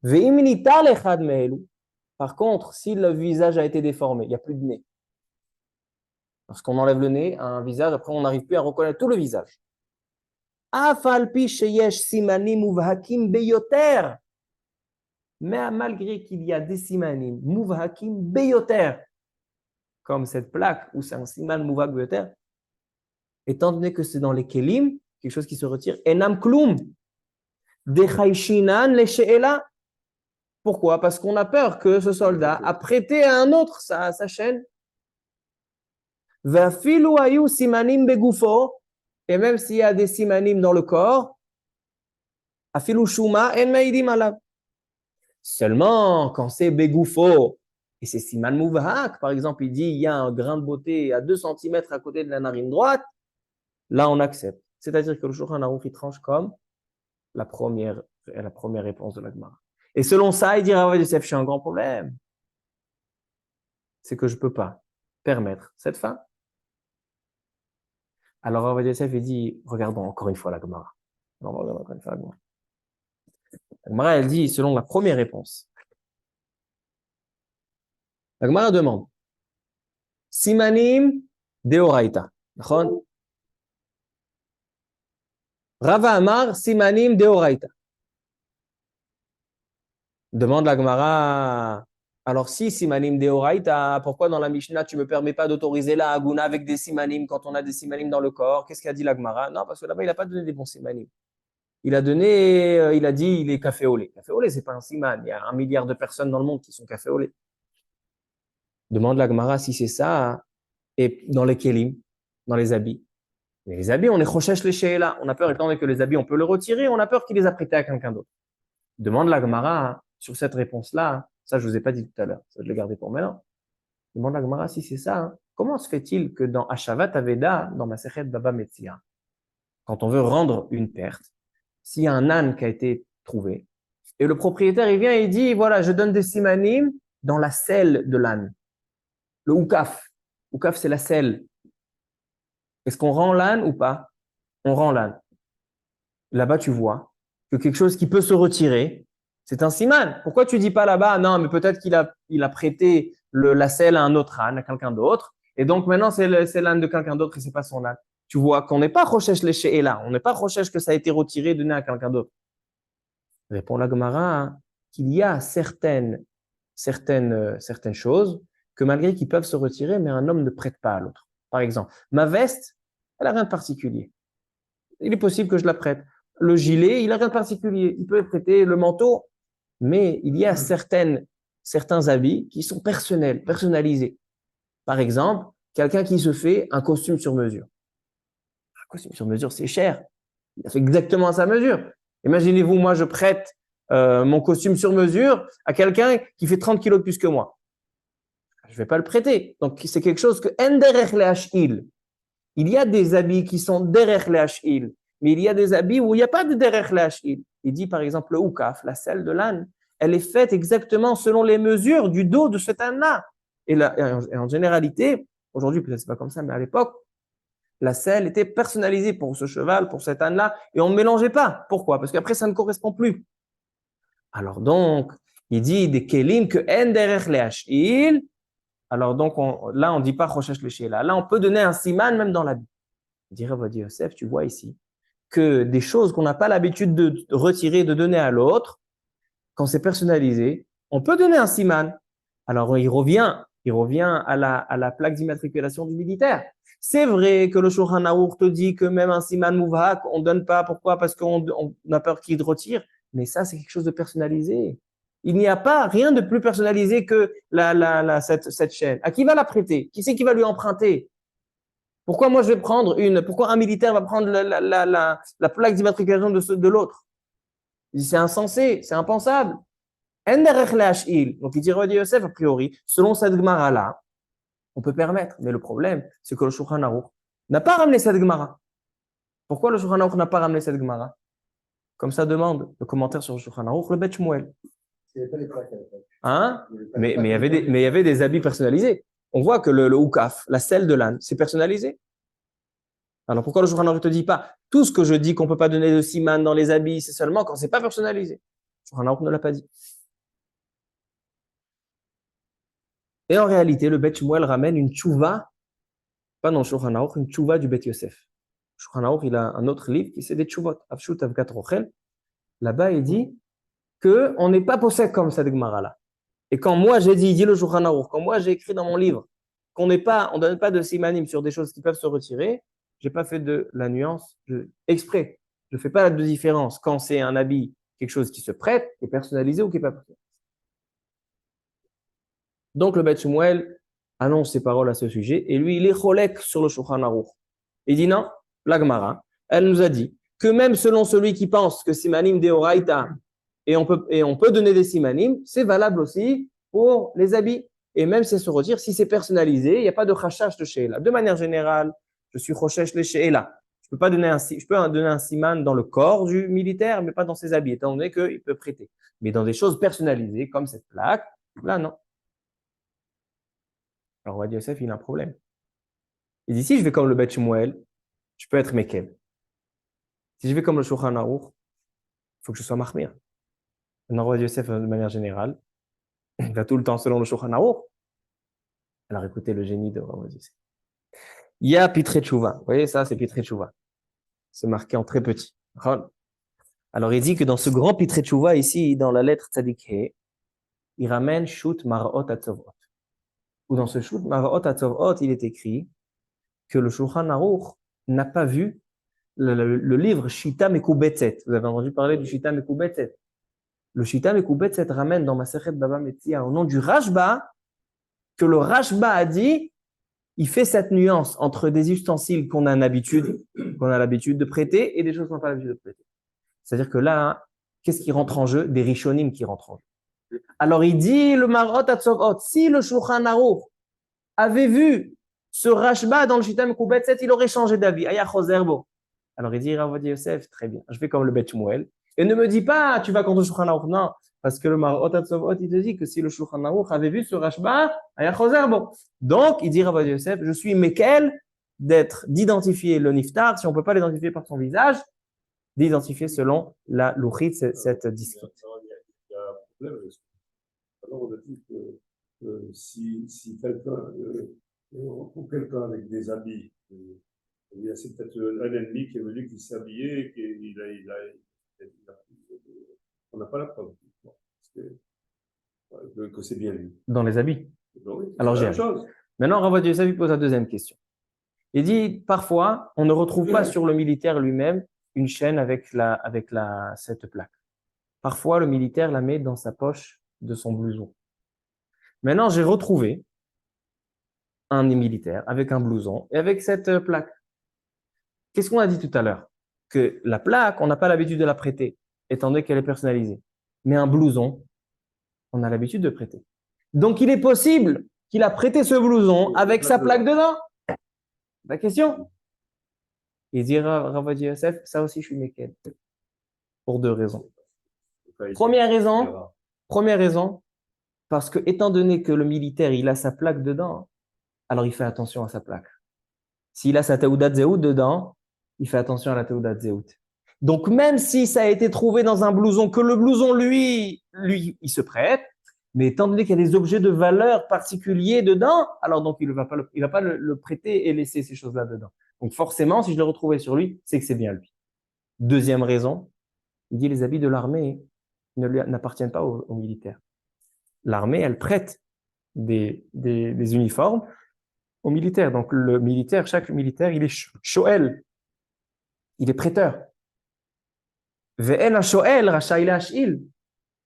Veimnita lechad meelu. Par contre, si le visage a été déformé, il n'y a plus de nez. Lorsqu'on enlève le nez à un visage, après on n'arrive plus à reconnaître tout le visage. Afalpi sheyesh simanim muvhakim beyoter. Mais malgré qu'il y a des simanim muvhakim beyoter, comme cette plaque où c'est un siman muvhak beyoter, étant donné que c'est dans les kelim, quelque chose qui se retire, enam klum, dechayshinan le she'ela. Pourquoi? Parce qu'on a peur que ce soldat a prêté à un autre sa chaîne. Vafilu ayu simanim begufo, et même s'il y a des simanim dans le corps, afilu shuma en meidim alav. Seulement quand c'est begufo, et c'est siman muvhak, par exemple, il dit il y a un grain de beauté à 2 cm à côté de la narine droite, là on accepte. C'est-à-dire que le Shulchan Aruch il tranche comme la première réponse de la Gemara. Et selon ça, il dit Rav Yosef, j'ai un grand problème. C'est que je ne peux pas permettre cette fin. Alors Rav Yosef, il dit, regardons encore une fois la Gemara. La Gemara, elle dit, selon la première réponse. La Gemara demande, Simanim deoraita. Rava Amar, Simanim deoraita. Demande la Gemara, alors si simanim deoraita, pourquoi dans la Mishnah tu ne me permets pas d'autoriser la Haguna avec des simanim quand on a des simanim dans le corps? Qu'est-ce qu'a dit la Gemara? Non, parce que là-bas il n'a pas donné des bons simanim. Il a dit il est café au lait. Café au lait, c'est pas un siman. Il y a 1 milliard de personnes dans le monde qui sont café au lait. Demande la Gemara si c'est ça, et dans les kelim, dans les habits. Mais les habits, on est chochesh les she'ela. On a peur, étant donné que les habits, on peut le retirer, on a peur qu'il les a prêtés à quelqu'un d'autre. Demande la Gemara sur cette réponse-là, ça je ne vous ai pas dit tout à l'heure, ça je l'ai gardé pour maintenant. Demande la Gemara si c'est ça, comment se fait-il que dans Hashavat Aveda, dans Masechet Baba Metzia, quand on veut rendre une perte, s'il y a un âne qui a été trouvé, et le propriétaire il vient et il dit, voilà, je donne des simanim dans la selle de l'âne, le oukaf. Oukaf c'est la selle. Est-ce qu'on rend l'âne ou pas? On rend l'âne. Là-bas tu vois que quelque chose qui peut se retirer, c'est un siman. Pourquoi tu dis pas là-bas, non, mais peut-être qu'il a prêté la selle à un autre âne, à quelqu'un d'autre, et donc maintenant c'est l'âne de quelqu'un d'autre et c'est pas son âne. Tu vois qu'on n'est pas rochesh les she'ela, on n'est pas rochesh que ça a été retiré, donné à quelqu'un d'autre. Répond la Gemara qu'il y a certaines choses que malgré qu'ils peuvent se retirer, mais un homme ne prête pas à l'autre. Par exemple, ma veste, elle a rien de particulier. Il est possible que je la prête. Le gilet, il a rien de particulier. Il peut prêter le manteau. Mais il y a certains habits qui sont personnels, personnalisés. Par exemple, quelqu'un qui se fait un costume sur mesure. Un costume sur mesure, c'est cher. Il a fait exactement à sa mesure. Imaginez-vous, moi, je prête mon costume sur mesure à quelqu'un qui fait 30 kilos de plus que moi. Je ne vais pas le prêter. Donc, c'est quelque chose que enderech le'ash'il. Il y a des habits qui sont derech le'ash'il. Mais il y a des habits où il n'y a pas de derech le'ash'il. Il dit par exemple le oukaf, la selle de l'âne, elle est faite exactement selon les mesures du dos de cet âne-là. Et en généralité, aujourd'hui peut-être c'est pas comme ça, mais à l'époque, la selle était personnalisée pour ce cheval, pour cet âne-là, et on ne mélangeait pas. Pourquoi? Parce qu'après ça ne correspond plus. Alors donc, il dit des kelim que en derech le'ash'il. Alors donc là on ne dit pas chochesh le she'ela. Là on peut donner un siman même dans l'habit. Il dit Rav Yosef, tu vois ici que des choses qu'on n'a pas l'habitude de retirer, de donner à l'autre, quand c'est personnalisé, on peut donner un siman. Alors, il revient à la plaque d'immatriculation du militaire. C'est vrai que le Shulchan Aruch te dit que même un siman muvhak, on ne donne pas. Pourquoi? Parce qu'on a peur qu'il retire. Mais ça, c'est quelque chose de personnalisé. Il n'y a pas rien de plus personnalisé que cette chaîne. À qui va la prêter? Qui c'est qui va lui emprunter? Pourquoi moi je vais prendre pourquoi un militaire va prendre la plaque d'immatriculation de l'autre? C'est insensé, c'est impensable. Donc il dit Rav Yosef, a priori, selon cette Gemara-là, on peut permettre. Mais le problème, c'est que le Shulchan Aruch, n'a pas ramené cette Gemara. Pourquoi le Shulchan Aruch n'a pas ramené cette Gemara? Comme ça demande le commentaire sur le Shulchan Aruch, le Bet Shmuel. Il n'y avait pas les plaques à l'époque. Hein? Il y avait pas Mais les plaques il y à avait l'époque. mais il y avait des habits personnalisés. On voit que le Oukaf, la selle de l'âne, c'est personnalisé. Alors pourquoi le Shulchan Aruch ne te dit pas tout ce que je dis qu'on ne peut pas donner de siman dans les habits, c'est seulement quand ce n'est pas personnalisé. Le Shulchan Aruch ne l'a pas dit. Et en réalité, le Bet Shmuel ramène une tchouva, pas dans le Shulchan Aruch, une tchouva du Bet Yosef. Le Shulchan Aruch, il a un autre livre qui c'est des tchouvot, Avshut Avgat Rochel. Là-bas, il dit qu'on n'est pas possède comme cette Gemara-là. Et quand moi j'ai dit, il dit le Shulchan Aruch, quand moi j'ai écrit dans mon livre qu'on ne donne pas de simanim sur des choses qui peuvent se retirer, je n'ai pas fait de la nuance exprès. Je ne fais pas de différence quand c'est un habit, quelque chose qui se prête, qui est personnalisé ou qui n'est pas personnalisé. Donc le Bet Shmuel annonce ses paroles à ce sujet et lui, il est cholek sur le Shulchan Aruch. Il dit non, la Gemara, elle nous a dit que même selon celui qui pense que simanim deoraita, et on peut donner des simanim, c'est valable aussi pour les habits. Et même si ça se retire, si c'est personnalisé, il n'y a pas de chachash de she'ela. De manière générale, je suis chochesh les she'ela. Je peux donner un siman dans le corps du militaire, mais pas dans ses habits, étant donné qu'il peut prêter. Mais dans des choses personnalisées, comme cette plaque, là, non. Alors, Wadi Yosef, il a un problème. Il dit, si je vais comme le Bet Shmuel, je peux être Mekel. Si je vais comme le Shulchan Aruch, il faut que je sois Mahmir. Maintenant, Wadi Yosef, de manière générale, il va tout le temps selon le Shulchan Aruch. Alors, écoutez le génie de Wadi Yosef. Il y a Pitré Tchouva. Vous voyez, ça, c'est Pitré Tchouva. C'est marqué en très petit. Alors, il dit que dans ce grand Pitré Tchouva, ici, dans la lettre Tzadik He, il ramène Shut Marot Atzovot. Ou dans ce Shut Marot Atzovot, il est écrit que le Shulchan Aruch n'a pas vu le livre Shita Mekubetzet. Vous avez entendu parler du Shita Mekubetzet. Le Shita Mekubetzet ramène dans Masechet Baba Metzia au nom du Rashba que le Rashba a dit, il fait cette nuance entre des ustensiles qu'on a l'habitude de prêter et des choses qu'on n'a pas l'habitude de prêter. C'est-à-dire que là, qu'est-ce qui rentre en jeu? Des Rishonim qui rentrent en jeu. Alors il dit le Marot Atzovot, si le Shulchan Aruch avait vu ce Rashba dans le Shita Mekubetzet, il aurait changé d'avis. Aya Chozerbo. Alors il dit, Rav Ovadia Yosef, très bien, je fais comme le Bet Shmuel. Et ne me dis pas, tu vas contre le Shulchan Aruch. Non, parce que le Marot Atzovot, il te dit que si le Shulchan Aruch avait vu ce Rashba, Aya Chozerbo. Donc, il dit, Rav Ovadia Yosef, je suis Mekel d'identifier le Niftar, si on ne peut pas l'identifier par son visage, d'identifier selon la louchit, cette discute. Il y a un problème avec ça. Alors, on a dit que si quelqu'un, ou quelqu'un avec des habits, c'est peut-être un ennemi qui est venu, qui s'est habillé, on n'a pas la preuve. Que c'est bien lui. Dans les habits. Oui, alors, j'ai maintenant, Rav Ovadia Yosef pose la deuxième question. Il dit, parfois, on ne retrouve pas sur le militaire lui-même une chaîne avec cette plaque. Parfois, le militaire la met dans sa poche de son blouson. Maintenant, j'ai retrouvé un militaire avec un blouson et avec cette plaque. Qu'est-ce qu'on a dit tout à l'heure? Que la plaque, on n'a pas l'habitude de la prêter, étant donné qu'elle est personnalisée. Mais un blouson, on a l'habitude de prêter. Donc, il est possible qu'il a prêté ce blouson avec sa plaque dedans. La question? Il dira Rav Ovadia Yosef, ça aussi je suis Mekel. Pour deux raisons. Première raison, parce que étant donné que le militaire, il a sa plaque dedans, alors il fait attention à sa plaque. S'il a sa Teudat Zehut dedans, il fait attention à la Teudat Zehut. Donc même si ça a été trouvé dans un blouson, que le blouson, lui, il se prête, mais étant donné qu'il y a des objets de valeur particuliers dedans, alors donc il ne va pas le prêter et laisser ces choses-là dedans. Donc forcément, si je le retrouvais sur lui, c'est que c'est bien lui. Deuxième raison, il dit les habits de l'armée n'appartiennent pas aux militaires. L'armée, elle prête des uniformes aux militaires. Donc le militaire, chaque militaire, il est shoel, il est prêteur. Ve'en shoel rachaï le'ash'il.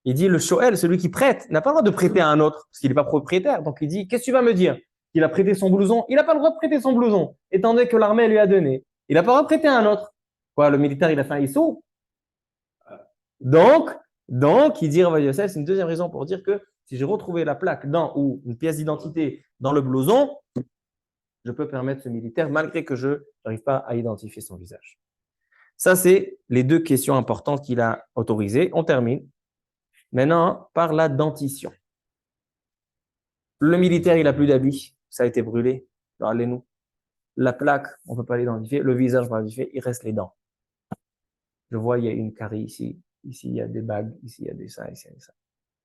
Il dit le shoel, celui qui prête, n'a pas le droit de prêter à un autre parce qu'il n'est pas propriétaire. Donc il dit, qu'est-ce que tu vas me dire? Il a prêté son blouson, il n'a pas le droit de prêter son blouson, étant donné que l'armée lui a donné. Il n'a pas le droit de prêter à un autre. Quoi, le militaire, il a fait un issou. Donc, il dit Rav Ovadia Yosef, c'est une deuxième raison pour dire que si j'ai retrouvé la plaque ou une pièce d'identité dans le blouson, je peux permettre ce militaire malgré que je n'arrive pas à identifier son visage. Ça, c'est les deux questions importantes qu'il a autorisées. On termine maintenant par la dentition. Le militaire, il n'a plus d'habit, ça a été brûlé. Alors, allez-nous. La plaque, on ne peut pas l'identifier. Le visage, on peut pas l'identifier. Il reste les dents. Je vois, il y a une carie ici. Ici, il y a des bagues. Ici, il y a des ça. Ici, il y a des ça.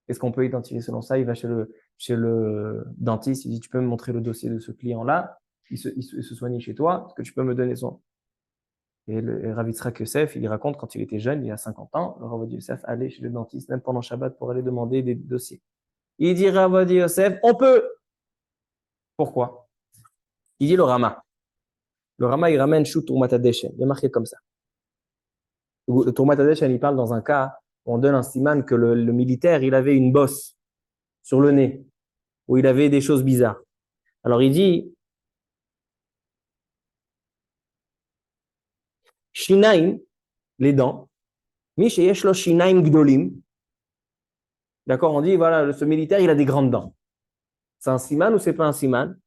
Est-ce qu'on peut identifier selon ça? Il va chez le dentiste. Il dit, tu peux me montrer le dossier de ce client-là? Il se soigne chez toi. Est-ce que tu peux me donner son... Et le Rav Yitzhak Yosef, il raconte quand il était jeune, il a 50 ans, le Rav Yosef allait chez le dentiste, même pendant Shabbat, pour aller demander des dossiers. Il dit, Rav Yosef, on peut. Pourquoi? Il dit le Rama. Le Rama, il ramène Shut Turmat Hadeshen. Il est marqué comme ça. Le Turmat Hadeshen, il parle dans un cas où on donne un siman que le militaire, il avait une bosse sur le nez, où il avait des choses bizarres. Alors il dit, Shinaim, les dents, Mish Yeshlo Shinaim Gdolim. D'accord, on dit, voilà, ce militaire, il a des grandes dents. C'est un siman ou c'est pas un siman?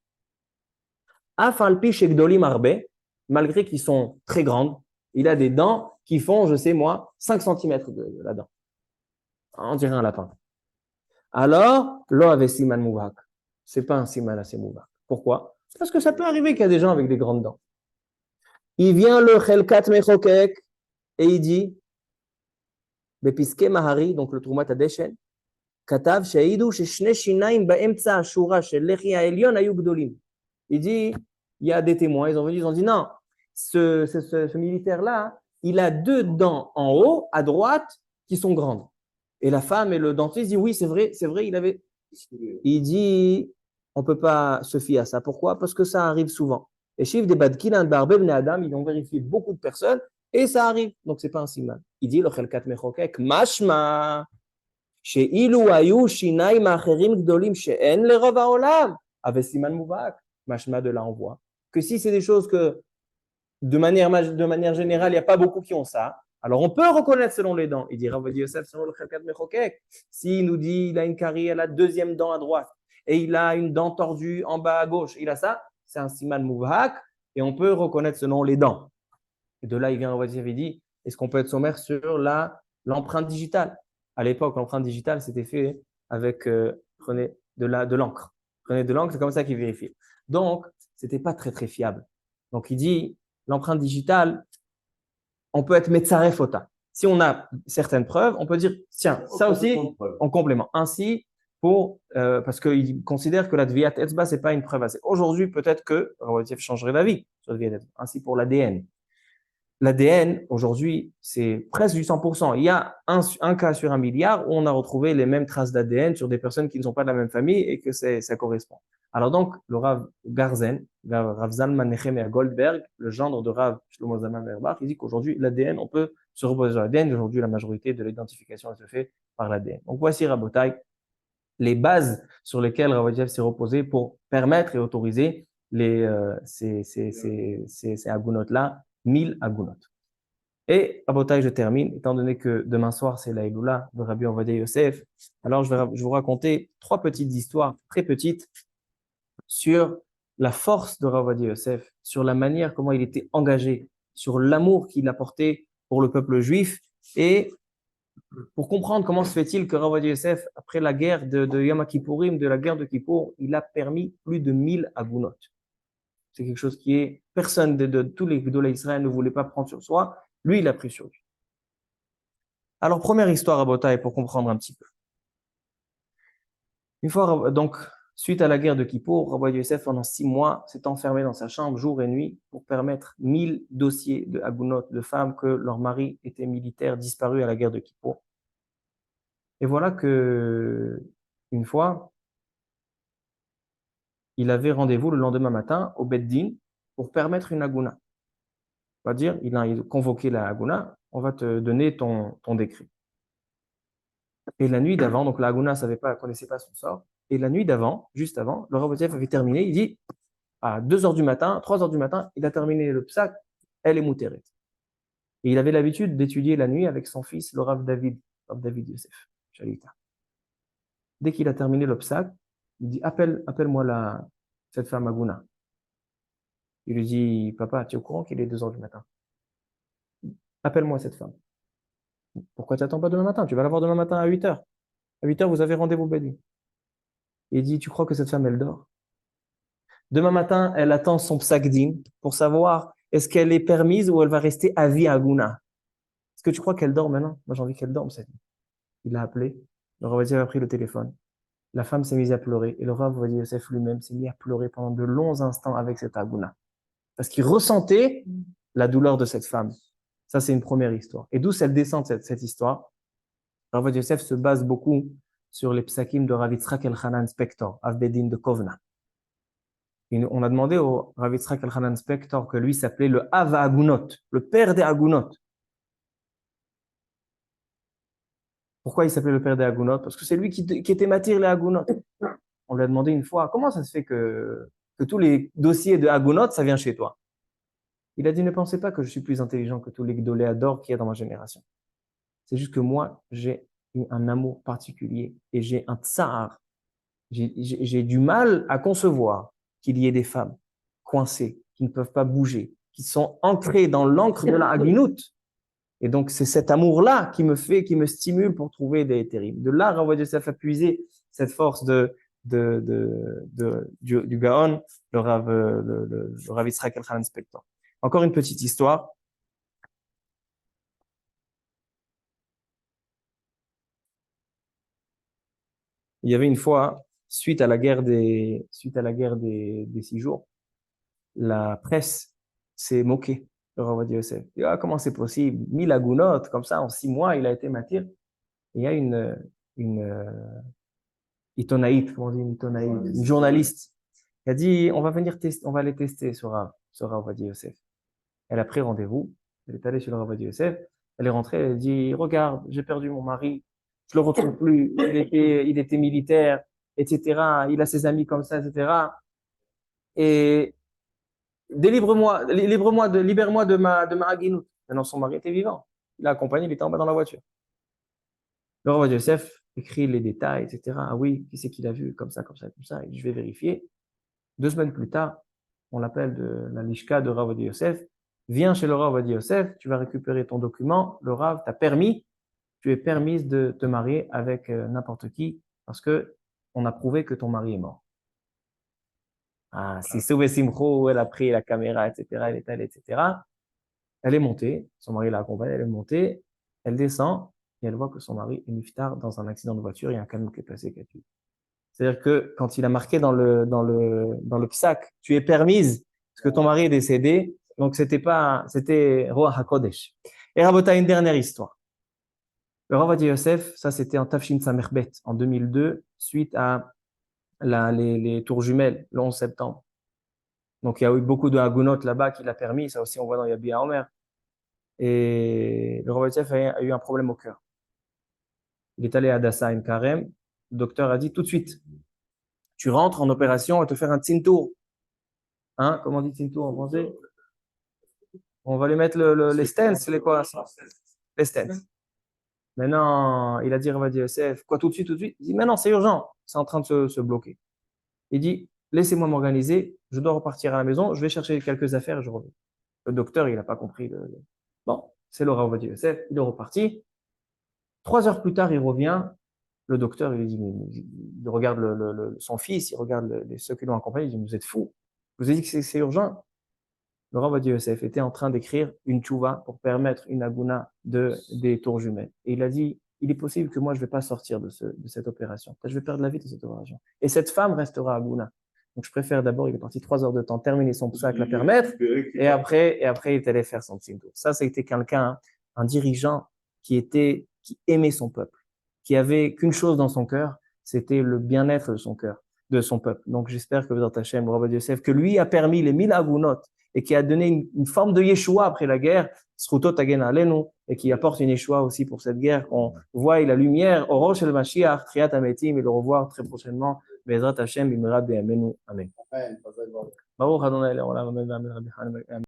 Afalpi chez Gdolim Arbe, malgré qu'ils sont très grandes, il a des dents qui font, je sais moi, 5 cm de la dent. On dirait un lapin. Alors, l'eau avait siman mouvak. C'est pas un siman assez mouvak. Pourquoi? Parce que ça peut arriver qu'il y a des gens avec des grandes dents. Il vient le Chelkat Mechokek et il dit, Bepiske Mahari, donc le Trumat Hadeshen, Katav Shaidu Sheshne Shinaim Baemtsa Ashura Shel Lechi Haelyon Ayu Gdolim. Il dit, il y a des témoins, ils ont dit non, ce militaire-là, il a 2 dents en haut, à droite, qui sont grandes. Et la femme et le dentiste disent, oui, c'est vrai, il avait. Il dit, on ne peut pas se fier à ça. Pourquoi? Parce que ça arrive souvent. Et Shiv des Badkinan Barbe Bnei Adam, ils ont vérifié beaucoup de personnes, et ça arrive. Donc, ce n'est pas un siman. Il dit, le Chelkat Mechokek, Mashma, She'ilu Ayu Shinaim Acherim Gdolim She'en Lerov Haolam, avec siman Muvak. Mashma de là, on voit que si c'est des choses que de manière générale, il n'y a pas beaucoup qui ont ça, alors on peut reconnaître selon les dents. Il dit Rav Yosef selon le Chelkat Mechokek. S'il nous dit il a une carie à la 2e dent à droite et il a une dent tordue en bas à gauche, il a ça, c'est un siman mouvhak et on peut reconnaître selon les dents. Et de là, il vient Rav Yosef et dit est-ce qu'on peut être sommaire sur l'empreinte digitale? À l'époque, l'empreinte digitale, c'était fait avec prenez de l'encre. Prenez de l'encre, c'est comme ça qu'il vérifie. Donc, ce n'était pas très, très fiable. Donc, il dit, l'empreinte digitale, on peut être metzaref ota. Si on a certaines preuves, on peut dire, tiens, ça aussi, en complément. Ainsi, parce qu'il considère que la Dviat Etzba, ce n'est pas une preuve assez. Aujourd'hui, peut-être que Rav changerait d'avis sur la Dviat Etzba. Ainsi pour l'ADN. L'ADN, aujourd'hui, c'est presque du 100%. Il y a un cas sur 1 milliard où on a retrouvé les mêmes traces d'ADN sur des personnes qui ne sont pas de la même famille et que ça correspond. Alors donc, le Rav Garzen, Rav Zalman Nechem Goldberg, le gendre de Rav Shlomo Zalman Auerbach, il dit qu'aujourd'hui, l'ADN, on peut se reposer sur l'ADN. Aujourd'hui, la majorité de l'identification se fait par l'ADN. Donc voici, Rabotai, les bases sur lesquelles Rav Yosef s'est reposé pour permettre et autoriser ces agunot-là, 1000 agunot. Et, Rabotai, je termine, étant donné que demain soir, c'est la Eloula de Rabbi Ovadia Yosef. Alors, je vais vous raconter 3 petites histoires, très petites, sur la force de Rav Ovadia Yosef, sur la manière comment il était engagé, sur l'amour qu'il apportait pour le peuple juif, et pour comprendre comment se fait-il que Rav Ovadia Yosef, après la guerre de Yom Kippourim, de la guerre de Kippour, il a permis plus de 1000 agunot. C'est quelque chose qui est, personne de tous les Gdolei Israël ne voulait pas prendre sur soi. Lui, il a pris sur lui. Alors, première histoire à Botaï pour comprendre un petit peu. Une fois, donc, suite à la guerre de Kippour, Rav Yosef, pendant 6 mois, s'est enfermé dans sa chambre jour et nuit pour permettre 1000 dossiers de Agunot, de femmes que leur mari était militaire, disparu à la guerre de Kippour. Et voilà que, une fois, il avait rendez-vous le lendemain matin au Beth Din pour permettre une Aguna. On va dire, il a convoqué la Aguna, on va te donner ton décret. Et la nuit d'avant, donc la Aguna ne connaissait pas son sort, et la nuit d'avant, juste avant, le Rav Yosef avait terminé, il dit, à 2h du matin, 3h du matin, il a terminé le psak, elle est moutérée. Et il avait l'habitude d'étudier la nuit avec son fils, le Rav David Yosef, Shalita. Dès qu'il a terminé le psak, il dit, appelle-moi cette femme Aguna. Il lui dit, papa, tu es au courant qu'il est 2 heures du matin? Appelle-moi cette femme. Pourquoi tu n'attends pas demain matin? Tu vas la voir demain matin à 8 heures. À 8 heures, vous avez rendez-vous Bédi. Il dit, tu crois que cette femme, elle dort? Demain matin, elle attend son psaq-din pour savoir est-ce qu'elle est permise ou elle va rester à vie à Gouna. Est-ce que tu crois qu'elle dort maintenant? Moi, j'ai envie qu'elle dorme cette nuit. Il l'a appelé. Le Rav Ovadia a pris le téléphone. La femme s'est mise à pleurer. Et le Rav Ovadia Yosef lui-même s'est mis à pleurer pendant de longs instants avec cette Agouna. Parce qu'il ressentait la douleur de cette femme. Ça, c'est une première histoire. Et d'où elle descend cette histoire? Rav Ovadia Yosef se base beaucoup sur les psakim de Rav Yitzhak Elchanan Spector, Avbedin de Kovna. Et on a demandé au Rav Yitzhak Elchanan Spector que lui s'appelait le Av Agunot, le père des Agunot. Pourquoi il s'appelait le père des Agunot? Parce que c'est lui qui était matir les Agunot. On lui a demandé une fois, comment ça se fait que tous les dossiers de Agunot, ça vient chez toi? Il a dit, ne pensez pas que je suis plus intelligent que tous les Gdoléadors qu'il y a dans ma génération. C'est juste que moi, j'ai un amour particulier et j'ai un tsar. J'ai du mal à concevoir qu'il y ait des femmes coincées, qui ne peuvent pas bouger, qui sont ancrées dans l'encre de la Haginout. Et donc, c'est cet amour-là qui me stimule pour trouver des terribles. De là, Rav Ovadia Yosef a puisé cette force du Gaon, le Rav Yitzhak Elchanan Spector. Encore une petite histoire. Il y avait une fois, suite à la guerre des 6 jours, la presse s'est moquée de Rav Ovadia Yosef. Et, comment c'est possible? 1000 agounotes, comme ça, en 6 mois, il a été matir. Et il y a une Itonaït, comment on dit, une journaliste. Elle a dit, on va venir tester, on va aller tester sur Rav Ovadia Yosef. Elle a pris rendez-vous. Elle est allée chez le Rav Ovadia Yosef. Elle est rentrée, elle a dit, regarde, j'ai perdu mon mari. Je le retrouve plus. Il était militaire, etc. Il a ses amis comme ça, etc. Et libère-moi de ma Haginout. Maintenant, son mari était vivant. Il l'a accompagné, il était en bas dans la voiture. Le Rav Ovadia Yosef écrit les détails, etc. Ah oui, qui c'est qu'il a vu, comme ça, comme ça, comme ça. Et je vais vérifier. 2 semaines plus tard, on l'appelle de la Lishka de Rav Ovadia Yosef. Viens chez le Rav Ovadia Yosef, tu vas récupérer ton document. Le Rav t'a permis, tu es permise de te marier avec n'importe qui parce que on a prouvé que ton mari est mort. Ah, si Souvé Simcho, elle a pris la caméra, etc. Elle est allée, etc. Elle est montée, son mari l'a accompagnée, elle est montée, elle descend et elle voit que son mari est niftar dans un accident de voiture, il y a un camion qui est passé qui a tué. C'est-à-dire que quand il a marqué dans le psaque, tu es permise parce que ton mari est décédé, donc c'était Roach HaKodesh. Et Rabota, une dernière histoire. Le Rav Ovadia Yosef, ça c'était en Tafshin Samerbet, en 2002, suite à les tours jumelles, le 11 septembre. Donc il y a eu beaucoup de Hagunot là-bas qui l'a permis, ça aussi on voit dans Yabia Omer. Et le Rav Ovadia Yosef a eu un problème au cœur. Il est allé à Adassa Ein Karem, le docteur a dit tout de suite, tu rentres en opération, on va te faire un tzintour. Hein, comment on dit tzintour en français? On va lui mettre les stents, les quoi? Les stents. Maintenant, il a dit Rav Ovadia Yosef, quoi tout de suite? Il dit, mais non, c'est urgent, c'est en train de se bloquer. Il dit, laissez-moi m'organiser, je dois repartir à la maison, je vais chercher quelques affaires et je reviens. Le docteur, il n'a pas compris. Bon, c'est le Rav Ovadia Yosef, il est reparti. 3 heures plus tard, il revient. Le docteur, il regarde son fils, il regarde ceux qui l'ont accompagné, il dit, vous êtes fous. Je vous ai dit que c'est urgent. Le Rav Ovadia Yosef était en train d'écrire une tchouva pour permettre une agouna des tours jumelles. Et il a dit, il est possible que moi, je ne vais pas sortir de cette opération. Je vais perdre la vie de cette opération. Et cette femme restera agouna. Donc, je préfère d'abord, il est parti 3 heures de temps, terminer son psaque, la permettre, et après, il est allé faire son tzintour. Ça, c'était quelqu'un, un dirigeant qui aimait son peuple, qui avait qu'une chose dans son cœur, c'était le bien-être de son cœur, de son peuple. Donc, j'espère que vous êtes Hachem, le Rav Ovadia Yosef, que lui a permis les 1000 agounot et qui a donné une forme de Yeshua après la guerre, Sruto Tagen Alenu, et qui apporte une Yeshua aussi pour cette guerre, qu'on voit la lumière, au Rosh el Mashiach, Triat Ametim, et le revoir très prochainement, Bezrat Hashem, Bimera Be'amenu. Amen. Baruch Adonai Le'olam, Amen, Amen, Amen.